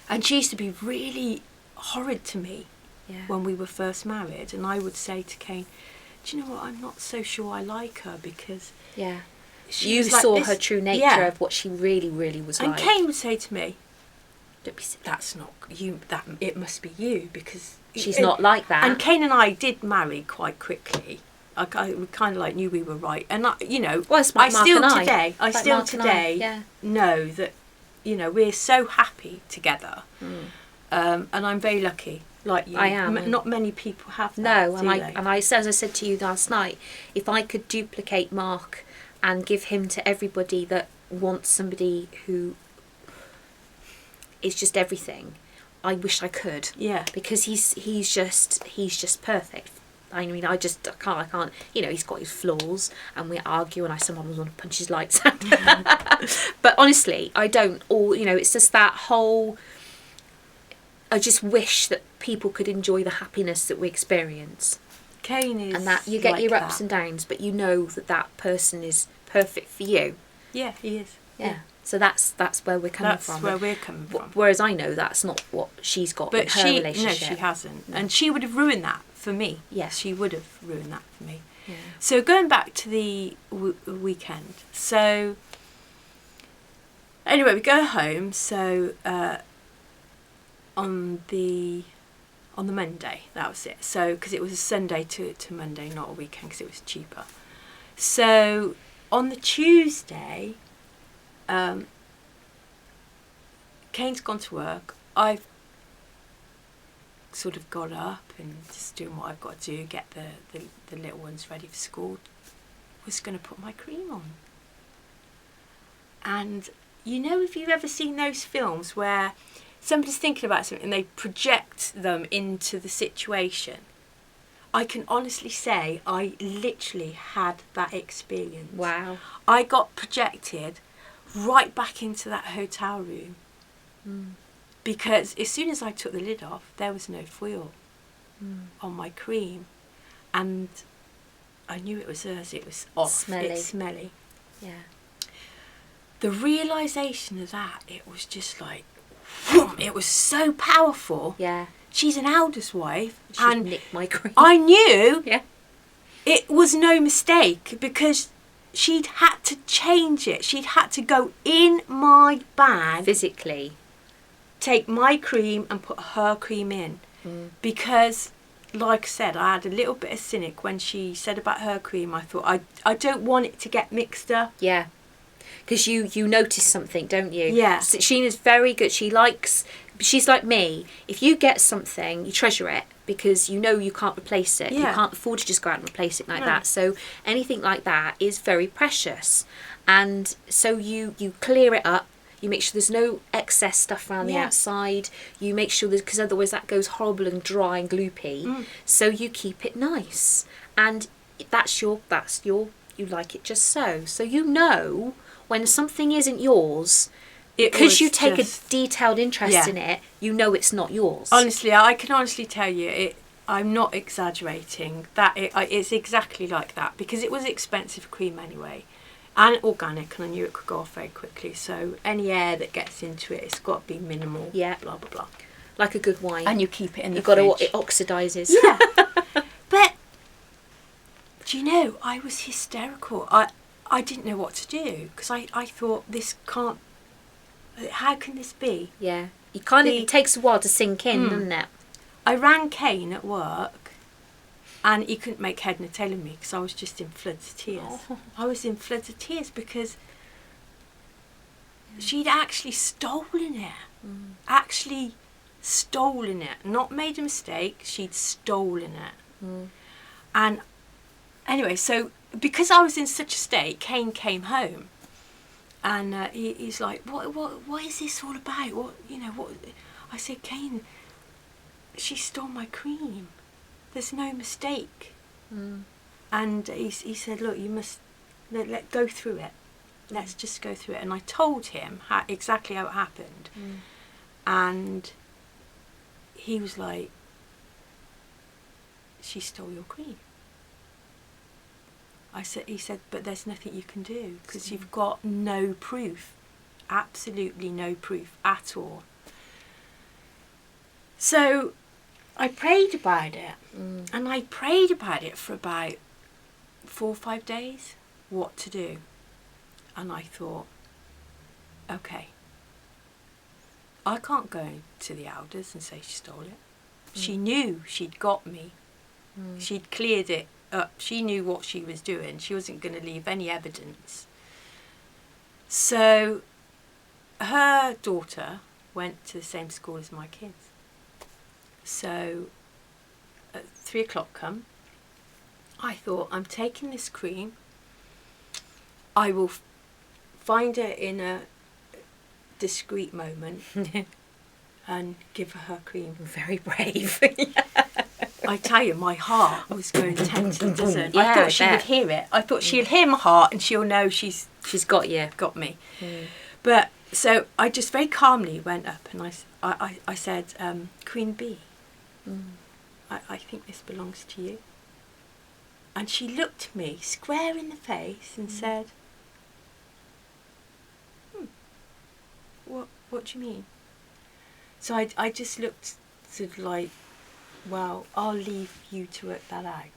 And she used to be really horrid to me Yeah. when we were first married. And I would say to Kane, do you know what, I'm not so sure I like her because Yeah. she You was like saw this. her true nature Yeah. of what she really, really was And like. Kane would say to me, Don't be silly. that's not you, that it must be you because... She's not like that. And Kane and I did marry quite quickly. We kind of like knew we were right. And, Well, it's like Mark still and I. today, It's like Mark and I, know that, we're so happy together. And I'm very lucky, like you. I am. Not many people have that. No, do they? and I, as I said to you last night, if I could duplicate Mark and give him to everybody that wants somebody who is just everything, I wish I could. Yeah. Because he's just perfect. I mean, I can't. He's got his flaws, and we argue, and I sometimes want to punch his lights out. But honestly, I don't. It's just that whole. I just wish that people could enjoy the happiness that we experience, Kane is and that you get like your ups that. and downs, but you know that person is perfect for you. Yeah, he is. Yeah. So that's where we're coming That's from. where we're coming from. Whereas I know that's not what she's got in But her no, relationship. she hasn't. And she would have ruined that for me. Yeah. She would have ruined that for me. Yeah. So going back to the weekend. So anyway, we go home. So on the Monday, that was it. So because it was a Sunday to Monday, not a weekend, because it was cheaper. So on the Tuesday, Kane's gone to work. I've sort of got up and just doing what I've got to do, get the little ones ready for school. Was going to put my cream on. And if you've ever seen those films where somebody's thinking about something and they project them into the situation, I can honestly say I literally had that experience. Wow. I got projected right back into that hotel room. Because as soon as I took the lid off, there was no foil on my cream. And I knew it was hers. It was off. Smelly. It's smelly. Yeah. The realisation of that, it was just like, whoom, it was so powerful. Yeah. She's an elder's wife. She's and nicked my cream. I knew Yeah. it was no mistake because she'd had to change it. She'd had to go in my bag, Physically. take my cream and put her cream in. Because, like I said, I had a little bit of cynic when she said about her cream. I thought, I don't want it to get mixed up. Yeah. Because you notice something, don't you? Yeah. So Sheena's very good. She's like me. If you get something, you treasure it because you know you can't replace it. You Yeah. can't afford to just go out and replace it like No. that. So anything like that is very precious. And so you clear it up. You make sure there's no excess stuff around the Yeah. outside. You make sure because otherwise that goes horrible and dry and gloopy. So you keep it nice. And that's your you like it just so. So when something isn't yours, because you take a detailed interest in it, you know it's not yours. Honestly, I can honestly tell you, I'm not exaggerating, that it's exactly like that, because it was expensive cream anyway, and organic, and I knew it could go off very quickly, so any air that gets into it, it's got to be minimal, Yeah. blah, blah, blah. Like a good wine. And you keep it in the You've got fridge. it oxidises. Yeah. But, do you know, I was hysterical. I didn't know what to do, because I thought, this can't, how can this be? Yeah. You kind of, it takes a while to sink in, doesn't it? I rang Kane at work, and he couldn't make head nor tail of me, because I was just in floods of tears. Oh. I was in floods of tears because she'd actually stolen it. Actually stolen it. Not made a mistake, she'd stolen it. And anyway, so because I was in such a state, Kane came home, and he's like, what is this all about? What? I said, Kane, she stole my cream. There's no mistake. And he said, look, you must let go through it. Let's just go through it. And I told him exactly how it happened. And he was like, she stole your cream. He said, but there's nothing you can do, because you've got no proof. Absolutely no proof at all. So I prayed about it. And I prayed about it for about 4 or 5 days, what to do. And I thought, okay, I can't go to the elders and say she stole it. She knew she'd got me. She'd cleared it up. She knew what she was doing. She wasn't going to leave any evidence. So her daughter went to the same school as my kids. So at 3 o'clock come, I thought, I'm taking this cream. I will find her in a discreet moment and give her her cream. Very brave. I tell you, my heart was going 10 to the dozen. Yeah, I thought she I would bet. hear it. I thought she'll hear my heart and she'll know she's got you. got me. But so I just very calmly went up and I said, Queen Bee, I think this belongs to you. And she looked me square in the face and said, what do you mean? So I just looked sort of like, well, I'll leave you to work that out.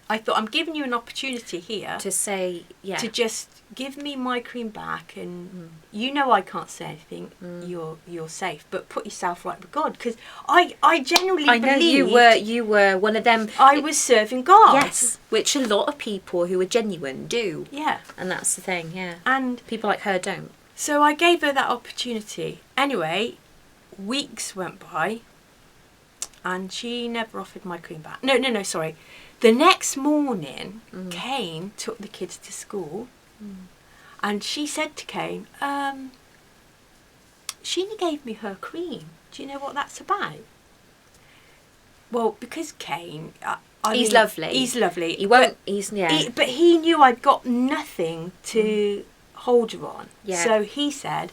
I thought, I'm giving you an opportunity here To say, yeah. to just give me my cream back, and you know I can't say anything. You're safe, but put yourself right with God, because I genuinely know believed you were one of them. I was serving God. Yes, which a lot of people who are genuine do. Yeah. And that's the thing, yeah. And People like her don't. so I gave her that opportunity. Anyway, weeks went by, and she never offered my cream back. No, sorry. The next morning, Kane took the kids to school, and she said to Kane, Sheena gave me her cream. Do you know what that's about? Well, because Kane... He's lovely. He's lovely. He won't... Yeah. But he knew I'd got nothing to hold her on. Yeah. So he said,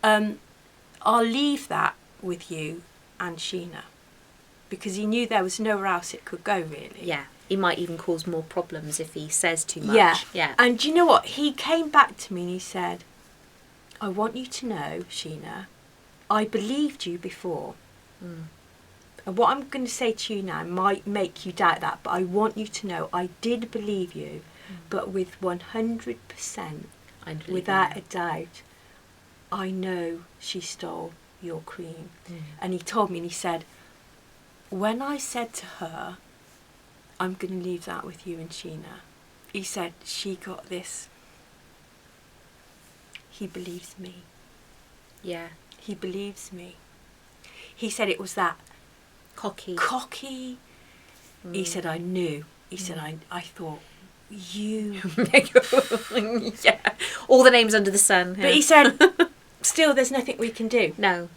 I'll leave that with you and Sheena. Because he knew there was nowhere else it could go, really. Yeah. He might even cause more problems if he says too much. Yeah. Yeah. And do you know what? He came back to me and he said, I want you to know, Sheena, I believed you before. And what I'm going to say to you now might make you doubt that, but I want you to know I did believe you, but with 100%, without a doubt, I know she stole your cream. And he told me, and he said, when I said to her, I'm going to leave that with you and Sheena, he said, she got this. He believes me. Yeah. He believes me. He said it was that Cocky. He said, I knew. He said, I thought, you... Yeah. All the names under the sun. But he said, still, there's nothing we can do. No.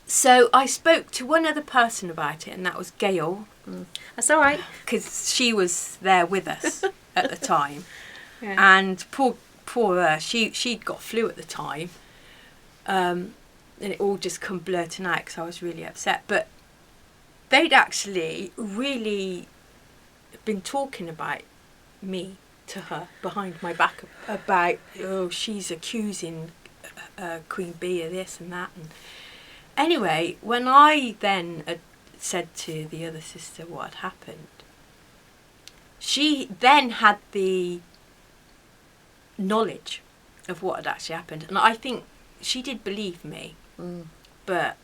So I spoke to one other person about it, and that was Gail, That's all right. because she was there with us at the time. Yeah. And poor her, she'd got flu at the time. And it all just come blurting out because I was really upset. But they'd actually really been talking about me to her behind my back about, she's accusing Queen Bee of this and that. And anyway, when I then said to the other sister what had happened, she then had the knowledge of what had actually happened. And I think she did believe me, but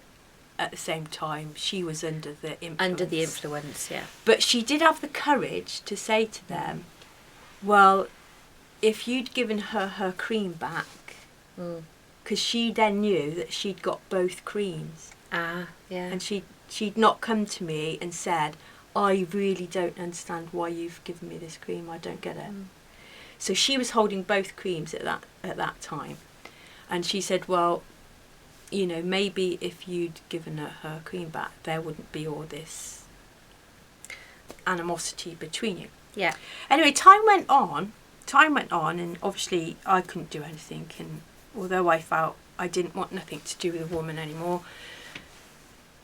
at the same time, she was under the influence. Under the influence, yeah. But she did have the courage to say to them, well, if you'd given her cream back, because she then knew that she'd got both creams. Yeah. And she'd not come to me and said, I really don't understand why you've given me this cream, I don't get it. So she was holding both creams at that time. And she said, well, you know, maybe if you'd given her cream back, there wouldn't be all this animosity between you. Yeah. Anyway, time went on, and obviously I couldn't do anything. And although I felt I didn't want nothing to do with a woman anymore,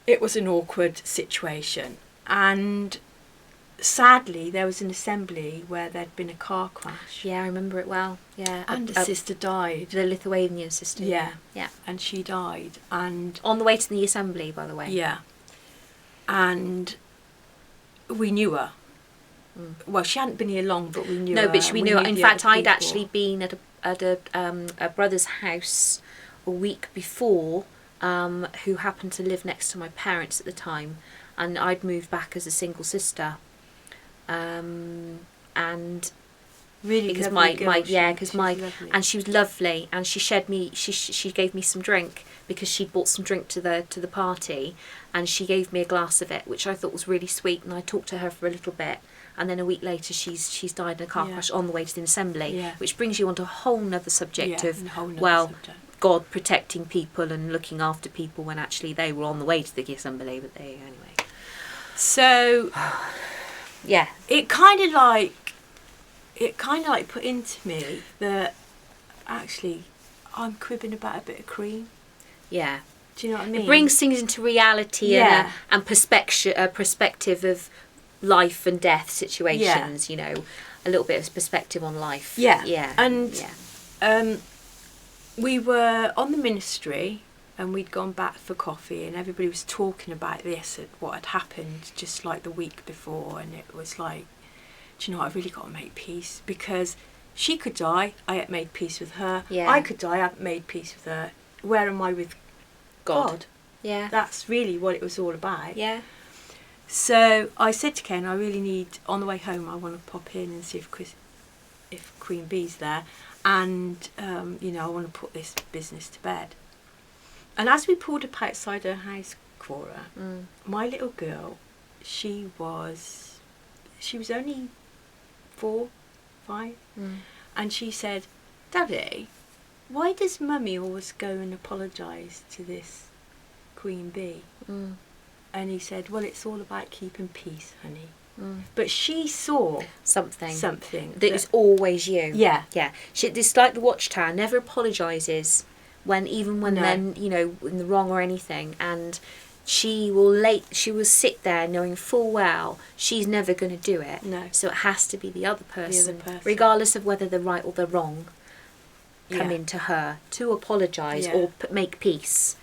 it was an awkward situation. And sadly, there was an assembly where there'd been a car crash. Yeah, I remember it well. Yeah. And a sister died. The Lithuanian sister. Yeah. Yeah. And she died. And on the way to the assembly, by the way. Yeah. And we knew her. Well, she hadn't been here long, but we knew her. No, but we knew her. In the fact, other I'd people. actually been at a brother's house a week before, who happened to live next to my parents at the time, and I'd moved back as a single sister, and really because lovely girl, and she was lovely, and she gave me some drink because she'd bought some drink to the party, and she gave me a glass of it, which I thought was really sweet, and I talked to her for a little bit. And then a week later, she's died in a car crash on the way to the assembly, which brings you onto a whole nother subject of God protecting people and looking after people when actually they were on the way to the assembly. But anyway. So, yeah, it kind of like put into me that actually I'm cribbing about a bit of cream. Yeah. Do you know what I mean? It brings things into reality and perspective of life and death situations, you know, a little bit of perspective on life. And we were on the ministry and we'd gone back for coffee and everybody was talking about this, what had happened just like the week before, and it was like, do you know what, I've really got to make peace, because she could die, I had made peace with her. I could die, I hadn't made peace with her. Where am I with God? Yeah. That's really what it was all about. Yeah. So I said to Ken, I really need, on the way home, I want to pop in and see if Queen Bee's there, and you know, I want to put this business to bed. And as we pulled up outside her house, Cora, my little girl, she was only 4, 5, and she said, Daddy, why does Mummy always go and apologise to this Queen Bee? And he said, well, it's all about keeping peace, honey. But she saw something that is always you. Yeah. It's like the Watchtower, never apologises when then, you know, in the wrong or anything, and she will sit there knowing full well she's never going to do it. No. So it has to be the other person, regardless of whether the right or the wrong come into her to apologise or make peace.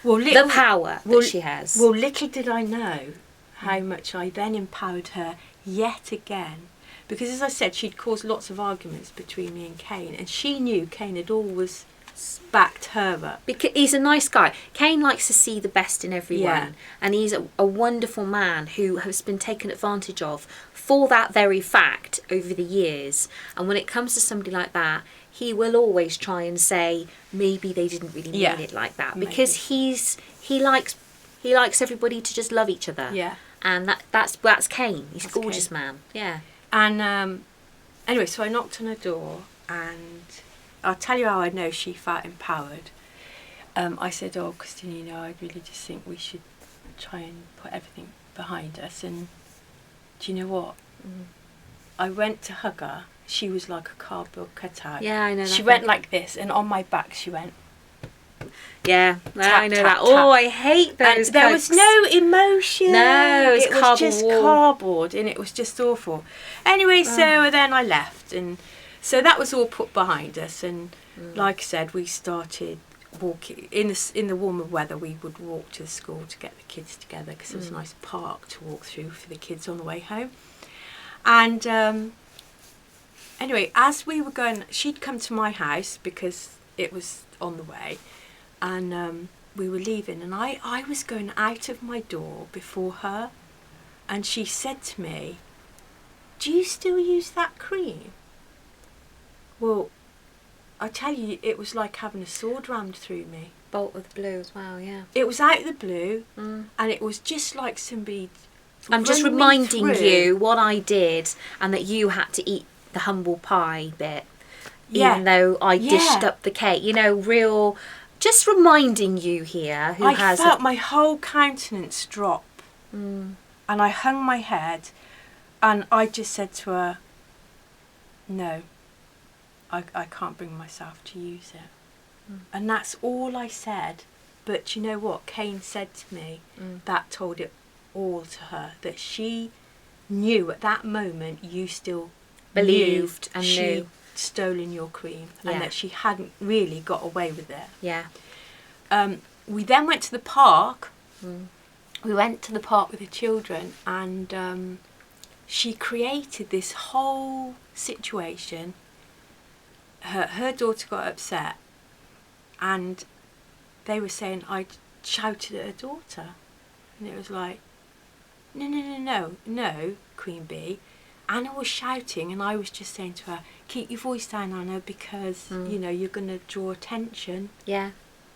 Well, the power that she has. Well, little did I know how much I then empowered her yet again. Because as I said, she'd caused lots of arguments between me and Kane, and she knew Kane had always backed her up. Because he's a nice guy. Kane likes to see the best in everyone, and he's a wonderful man who has been taken advantage of for that very fact over the years. And when it comes to somebody like that, he will always try and say maybe they didn't really mean it like that, because he likes everybody to just love each other. Yeah. And that's Kane. He's a gorgeous man. Yeah. And anyway, so I knocked on her door, and I'll tell you how I know she felt empowered. I said, oh, Christine, you know, I really just think we should try and put everything behind us. And do you know what? I went to hug her. She was like a cardboard cutout. Yeah, I know that. She went like this, and on my back she went. Yeah, tap, I know tap, that. Tap. Oh, I hate those. And there was no emotion. No, it was just cardboard, and it was just awful. Anyway, so then I left, and so that was all put behind us. And like I said, we started walking in the warmer weather. We would walk to the school to get the kids together, because there was a nice park to walk through for the kids on the way home. And Anyway, as we were going, she'd come to my house because it was on the way, and we were leaving, and I was going out of my door before her, and she said to me, "Do you still use that cream?" Well, I tell you, it was like having a sword rammed through me. Bolt of the blue as well, yeah. It was out of the blue, and it was just like somebody. I'm just reminding you what I did, and that you had to eat the humble pie bit, even though I dished up the cake. You know, real. Just reminding you here, I felt my whole countenance drop, and I hung my head, and I just said to her, "No, I can't bring myself to use it." And that's all I said. But you know what Kane said to me? That told it all to her, that she knew at that moment you still believed and she'd knew stolen your cream, and that she hadn't really got away with it. Yeah. We then went to the park. We went to the park with the children, and she created this whole situation. Her daughter got upset, and they were saying I shouted at her daughter, and it was like, no, Queen Bee. Anna was shouting, and I was just saying to her, "Keep your voice down, Anna, because you know you're going to draw attention." Yeah.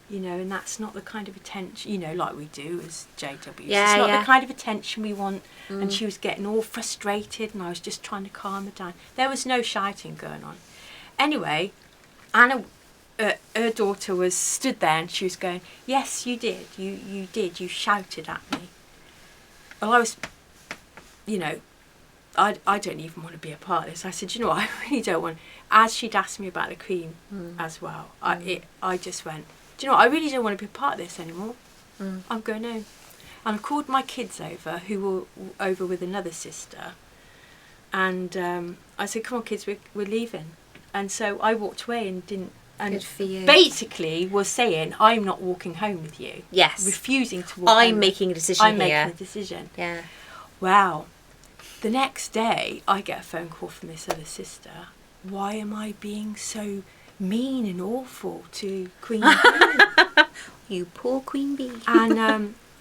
You know, and that's not the kind of attention, you know, like we do as JWs. Yeah, it's not the kind of attention we want. And she was getting all frustrated, and I was just trying to calm her down. There was no shouting going on. Anyway, Anna, her daughter was stood there, and she was going, "Yes, you did. You did. You shouted at me." Well, I was, you know, I don't even want to be a part of this. I said, "You know what, I really don't want." As she'd asked me about the cream as well, I just went, "Do you know what, I really don't want to be a part of this anymore. I'm going home." And I called my kids over, who were over with another sister, and I said, "Come on, kids, we're leaving." And so I walked away and didn't. And good for you. Basically was saying, "I'm not walking home with you." Yes. Refusing to walk home. I'm making a decision I'm here. making a decision. Yeah. Wow. The next day, I get a phone call from this other sister. "Why am I being so mean and awful to Queen Bee?" You poor Queen Bee. And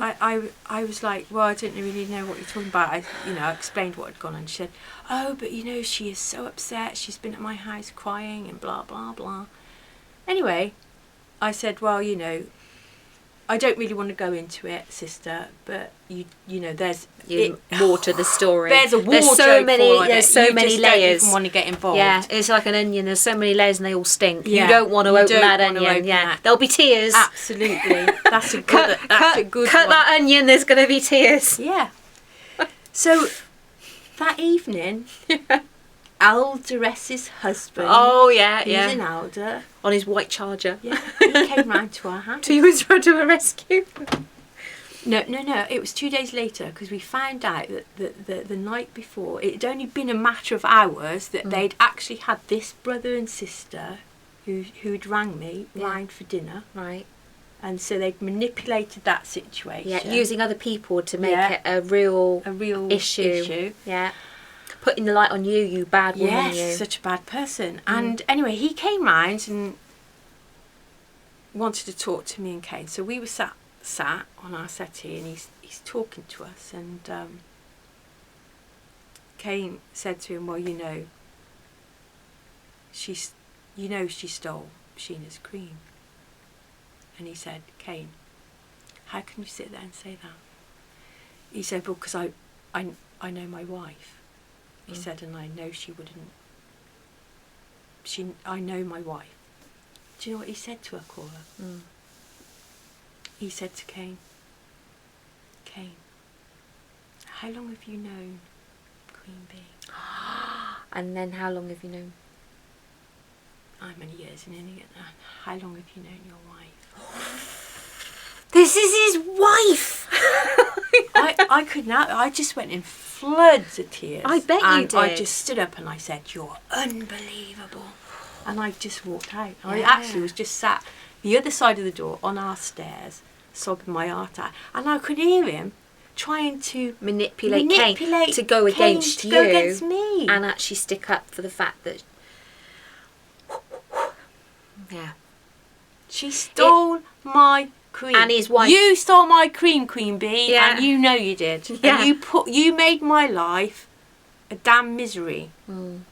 I was like, "Well, I don't really know what you're talking about." I explained what had gone on. She said, "Oh, but you know, she is so upset. She's been at my house crying and blah, blah, blah." Anyway, I said, "Well, you know, I don't really want to go into it, sister, but you know, there's more to the story. There's a There's so many you layers. Don't even want to get involved." Yeah, it's like an onion. There's so many layers, and they all stink. Yeah. You don't want to open that want to onion. open Yeah, that. there'll be tears. Absolutely. That's a good. Cut that onion. There's going to be tears. Yeah. So that evening, Alderess's husband. Oh yeah, he's an elder. On his white Charger. Yeah, he came round to our house. He was trying to rescue. No. It was 2 days later, because we found out that the night before, it had only been a matter of hours that they'd actually had this brother and sister who'd rang me round for dinner. Right. And so they'd manipulated that situation. Yeah, using other people to make it a real issue. Yeah. Putting the light on you, you bad woman. Yes, such a bad person. And anyway, he came round and wanted to talk to me and Kane. So we were sat on our settee, and he's talking to us, and Kane said to him, "Well, you know, she stole Sheena's cream." And he said, "Kane, how can you sit there and say that?" He said, "Well, because I know my wife." He said, "And I know she wouldn't. I know my wife." Do you know what he said to her, Cora? He said to Kane, "Kane, how long have you known Queen Bee?" And then how long have you known? How many years? And then how long have you known your wife? This is his wife! I could not. I just went in floods of tears. I bet you did. I just stood up and I said, "You're unbelievable." And I just walked out. Yeah. I actually was just sat the other side of the door on our stairs, sobbing my heart out. And I could hear him trying to manipulate Kane to go against you go against me. and actually stick up for the fact that Yeah. She stole my cream. And his wife. You stole my cream, Queen Bee, Yeah. and you know you did. Yeah. And you made my life a damn misery. And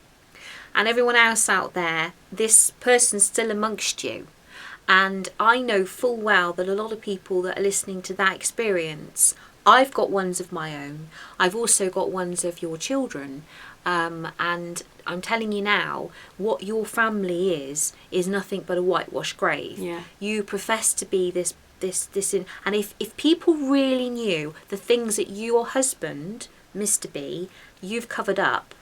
everyone else out there, this person's still amongst you. And I know full well that a lot of people that are listening to that experience, I've got ones of my own. I've also got ones of your children. And I'm telling you now, what your family is nothing but a whitewashed grave. Yeah. You profess to be this and if people really knew the things that your husband, Mr. B, you've covered up,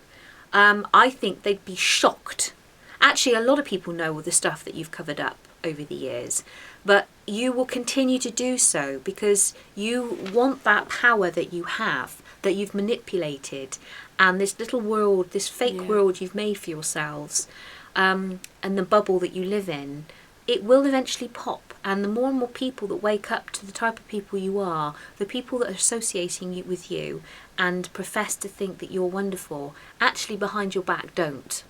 I think they'd be shocked. Actually, a lot of people know all the stuff that you've covered up over the years, but you will continue to do so because you want that power that you have, that you've manipulated, and this little world, this fake world you've made for yourselves, and the bubble that you live in, it will eventually pop. And the more and more people that wake up to the type of people you are, the people that are associating with you and profess to think that you're wonderful, actually behind your back don't.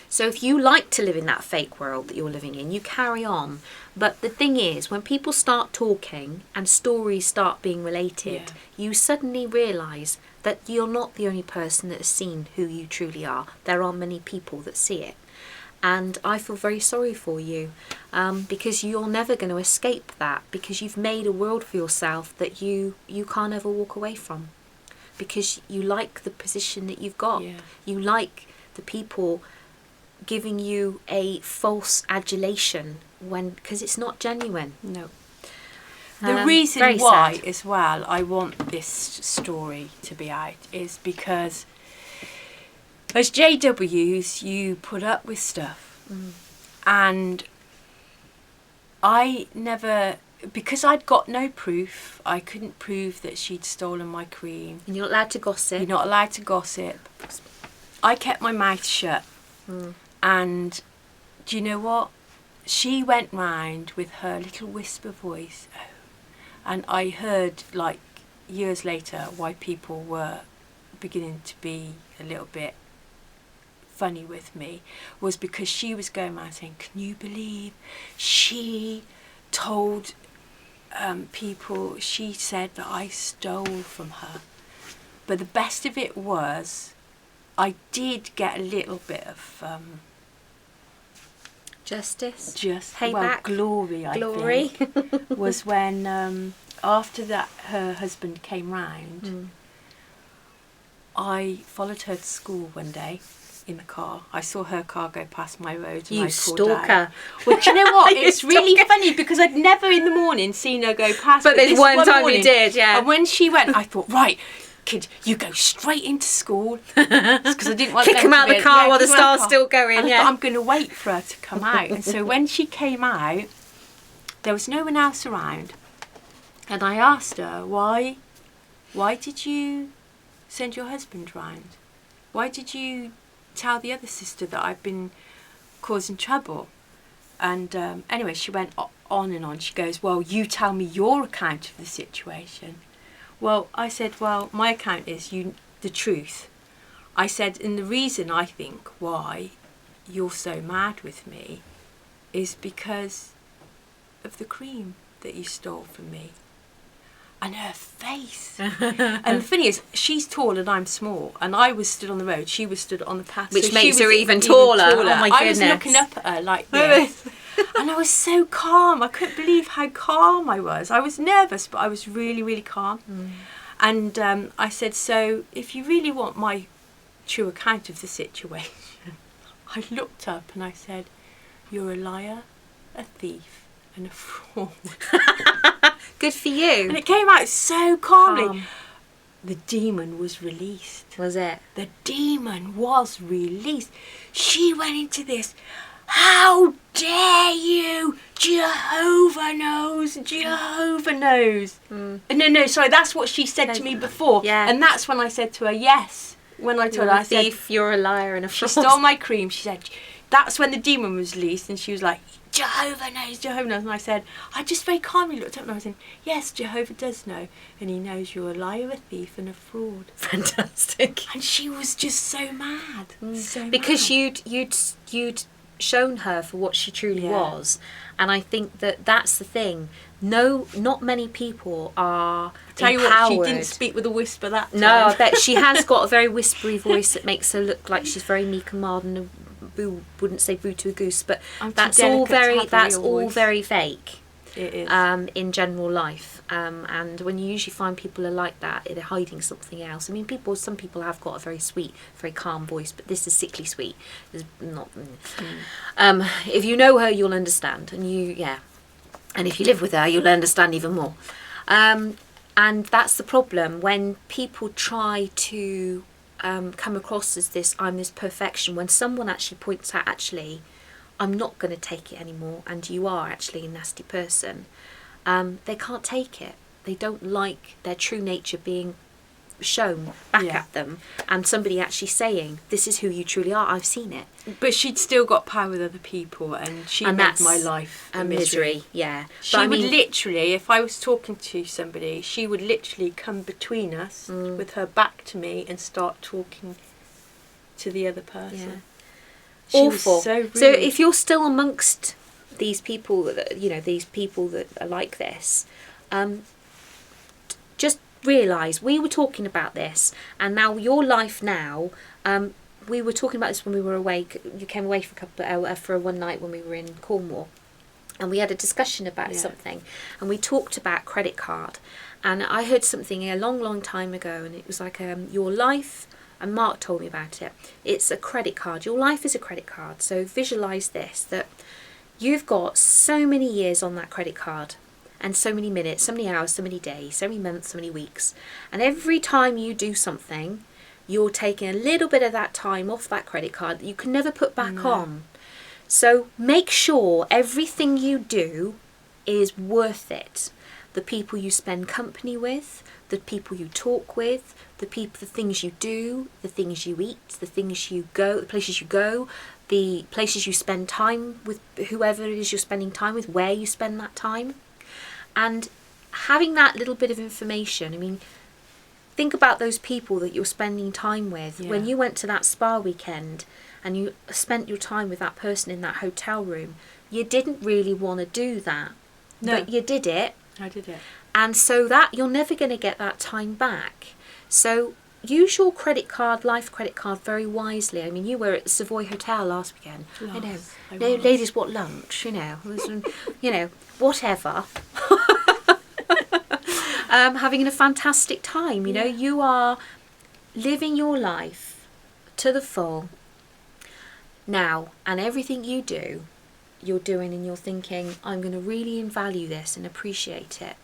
So if you like to live in that fake world that you're living in, you carry on. But the thing is, when people start talking and stories start being related, you suddenly realise that you're not the only person that has seen who you truly are. There are many people that see it. And I feel very sorry for you because you're never going to escape that, because you've made a world for yourself that you can't ever walk away from, because you like the position that you've got. Yeah. You like the people giving you a false adulation because it's not genuine. No. The reason why, as well, I want this story to be out is because as JWs, you put up with stuff. And I never, because I'd got no proof, I couldn't prove that she'd stolen my cream. And you're not allowed to gossip. You're not allowed to gossip. I kept my mouth shut. And do you know what? She went round with her little whisper voice. And I heard, like, years later, why people were beginning to be a little bit funny with me, was because she was going around saying, can you believe she told people, she said that I stole from her. But the best of it was, I did get a little bit of justice, payback, glory. I think was when after that her husband came round. I followed her to school one day in the car. I saw her car go past my road and I pulled out. Stalker. Well, do you know what? It's really funny because I'd never in the morning seen her go past. But there's one time you did, yeah. And when she went, I thought, right, kid, you go straight into school, because I didn't want kick him out the car while the star's still going. And I thought, I'm going to wait for her to come out. And so when she came out, there was no one else around, and I asked her, why did you send your husband round? Why did you tell the other sister that I've been causing trouble? And anyway, she went on and on. She goes, well, you tell me your account of the situation. Well, I said, well, my account is the truth. I said, and the reason I think why you're so mad with me is because of the cream that you stole from me. And her face. And the thing is, she's tall and I'm small. And I was stood on the road, she was stood on the path. Which so makes her even taller. Oh my goodness. I was looking up at her like this. And I was so calm. I couldn't believe how calm I was. I was nervous, but I was really, really calm. And I said, so if you really want my true account of the situation, I looked up and I said, you're a liar, a thief, and a fraud. Good for you. And it came out so calmly. The demon was released. Was it? The demon was released. She went into this, how dare you? Jehovah knows. Jehovah knows. No, sorry, that's what she said to me before. Yeah. And that's when I said to her, yes. When I told her, I said, thief, you're a liar and a fraud. She stole my cream. She said, that's when the demon was released. And she was like, Jehovah knows, Jehovah knows. And I said, I just very calmly looked up and I was saying, yes, Jehovah does know. And he knows you're a liar, a thief and a fraud. Fantastic. And she was just so mad. So because mad. you'd shown her for what she truly Yeah. was. And I think that that's the thing. No, not many people are Tell you empowered. what, she didn't speak with a whisper that time. No, I bet she has got a very whispery voice that makes her look like she's very meek and mild, and wouldn't say boo to a goose, but that's all very fake. It is. In general life, and when you usually find people are like that, they're hiding something else. I mean, some people have got a very sweet, very calm voice, but this is sickly sweet. It's not. If you know her, you'll understand, and if you live with her, you'll understand even more. And that's the problem when people try to come across as this. I'm this perfection. When someone actually points out, actually, I'm not going to take it anymore, and you are actually a nasty person. They can't take it. They don't like their true nature being shown back at them, and somebody actually saying, this is who you truly are, I've seen it. But she'd still got power with other people, and made my life a misery. Yeah. She would literally, if I was talking to somebody, she would literally come between us with her back to me and start talking to the other person. Yeah. She Awful. was so rude. So if you're still amongst these people that are like this, just realise we were talking about this, and now your life now. We were talking about this when we were away. You came away for one night when we were in Cornwall, and we had a discussion about something, and we talked about credit card, and I heard something a long time ago, and it was like your life. And Mark told me about it. It's a credit card. Your life is a credit card. So visualise this, that you've got so many years on that credit card, and so many minutes, so many hours, so many days, so many months, so many weeks. And every time you do something, you're taking a little bit of that time off that credit card that you can never put back on. So make sure everything you do is worth it. The people you spend company with, the people you talk with, the things you do, the things you eat, the places you go, the places you spend time with, whoever it is you're spending time with, where you spend that time. And having that little bit of information, I mean, think about those people that you're spending time with. When you went to that spa weekend and you spent your time with that person in that hotel room, you didn't really want to do that. No. But you did it. I did it. And so that you're never going to get that time back. So use your life credit card very wisely. I mean, you were at the Savoy Hotel last weekend. Ladies, what lunch? Whatever. Having a fantastic time. You are living your life to the full now, and everything you do, you're doing, and you're thinking, I'm going to really value this and appreciate it.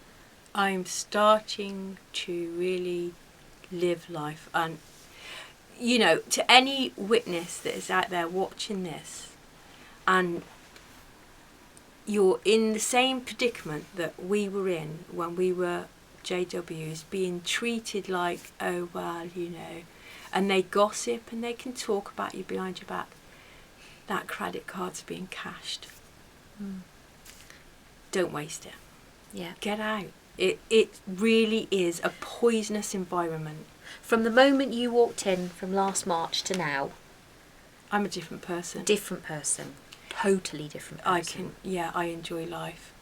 I'm starting to really live life, and to any witness that is out there watching this, and you're in the same predicament that we were in when we were JWs, being treated like, oh well, and they gossip and they can talk about you behind your back. That credit card's being cashed. Don't waste it. Yeah. Get out. It really is a poisonous environment. From the moment you walked in from last March to now, I'm a different person. Totally different person. I enjoy life.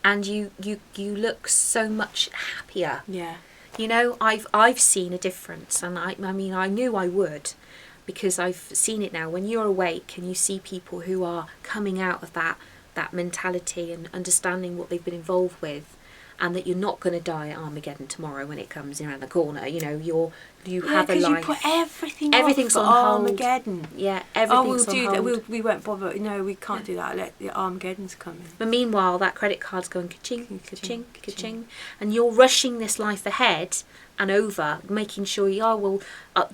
And you look so much happier. Yeah. I've seen a difference, and I mean I knew I would, because I've seen it now. When you're awake and you see people who are coming out of that mentality and understanding what they've been involved with, and that you're not going to die at Armageddon tomorrow when it comes around the corner. You have a life. You put everything's on Armageddon. Yeah, everything's on hold. That. We won't bother. No, we can't do that. Let the Armageddon's coming. But meanwhile, that credit card's going ka-ching, ka-ching, ka-ching, and you're rushing this life ahead and over, making sure the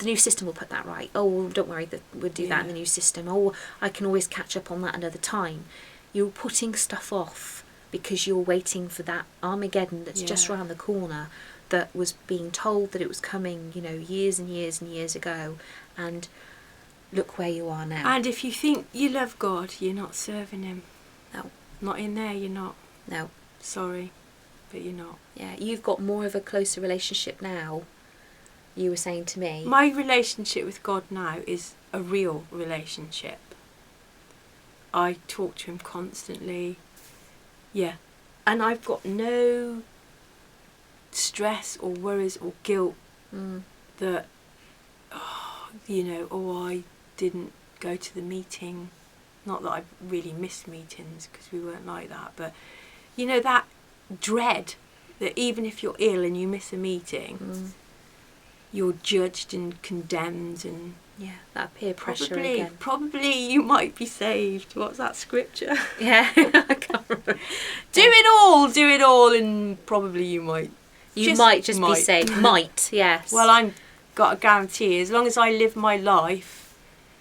new system will put that right. Oh, well, don't worry, we'll do that in the new system. Oh, I can always catch up on that another time. You're putting stuff off because you're waiting for that Armageddon that's just around the corner, that was being told that it was coming, years and years and years ago, and look where you are now. And if you think you love God, you're not serving him. No. Not in there, you're not. No. Sorry, but you're not. Yeah, you've got more of a closer relationship now, you were saying to me. My relationship with God now is a real relationship. I talk to him constantly. Yeah. And I've got no stress or worries or guilt that, I didn't go to the meeting. Not that I really missed meetings, because we weren't like that, but that dread that even if you're ill and you miss a meeting, you're judged and condemned, and that peer pressure again. Probably you might be saved. What's that scripture? Yeah, I can't remember. do it all, and probably you might. You might just be saved. Might, yes. Well, I'm got a guarantee. As long as I live my life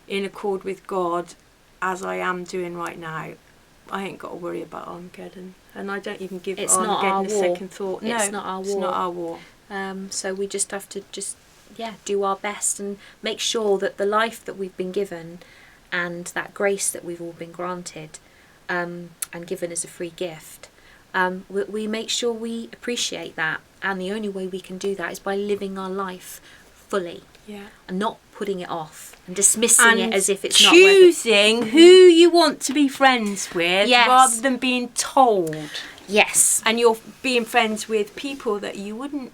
in accord with God, as I am doing right now, I ain't got to worry about Armageddon, and I don't even give Armageddon a second thought. No, it's not our war. It's not our war. So we just have to do our best and make sure that the life that we've been given and that grace that we've all been granted and given as a free gift, we make sure we appreciate that. And the only way we can do that is by living our life fully, and not putting it off and dismissing it as if it's not choosing who you want to be friends with, rather than being told. Yes. And you're being friends with people that you wouldn't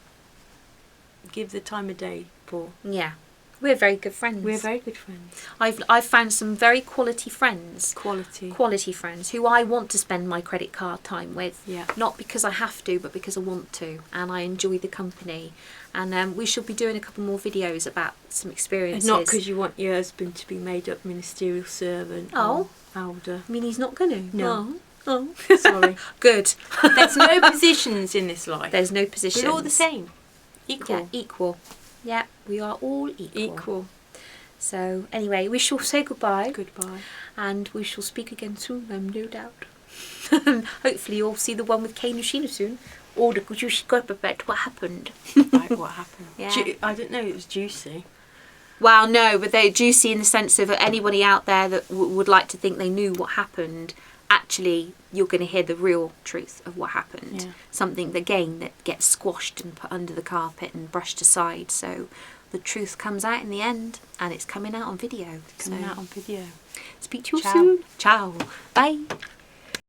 give the time of day for. Yeah. We're very good friends. We're very good friends. I've found some very quality friends. Quality friends who I want to spend my credit card time with. Yeah. Not because I have to, but because I want to, and I enjoy the company. And we should be doing a couple more videos about some experiences. And not because you want your husband to be made up ministerial servant or elder. I mean, he's not going to. No. Oh. Sorry. Good. There's no positions in this life. There's no positions. We're all the same. Equal. Yeah, equal. Yeah, we are all equal. Equal. So, anyway, we shall say goodbye. Goodbye. And we shall speak again soon, no doubt. Hopefully you'll see the one with Kane Ushina soon. Or the juicy gossip about what happened. Right, what happened? Yeah. I didn't know it was juicy. Well, no, but they're juicy in the sense of anybody out there that would like to think they knew what happened. Actually, you're going to hear the real truth of what happened. Yeah. Something, again, that gets squashed and put under the carpet and brushed aside. So the truth comes out in the end, and it's coming out on video. Coming out on video. Speak to you Ciao. soon. Ciao. Bye.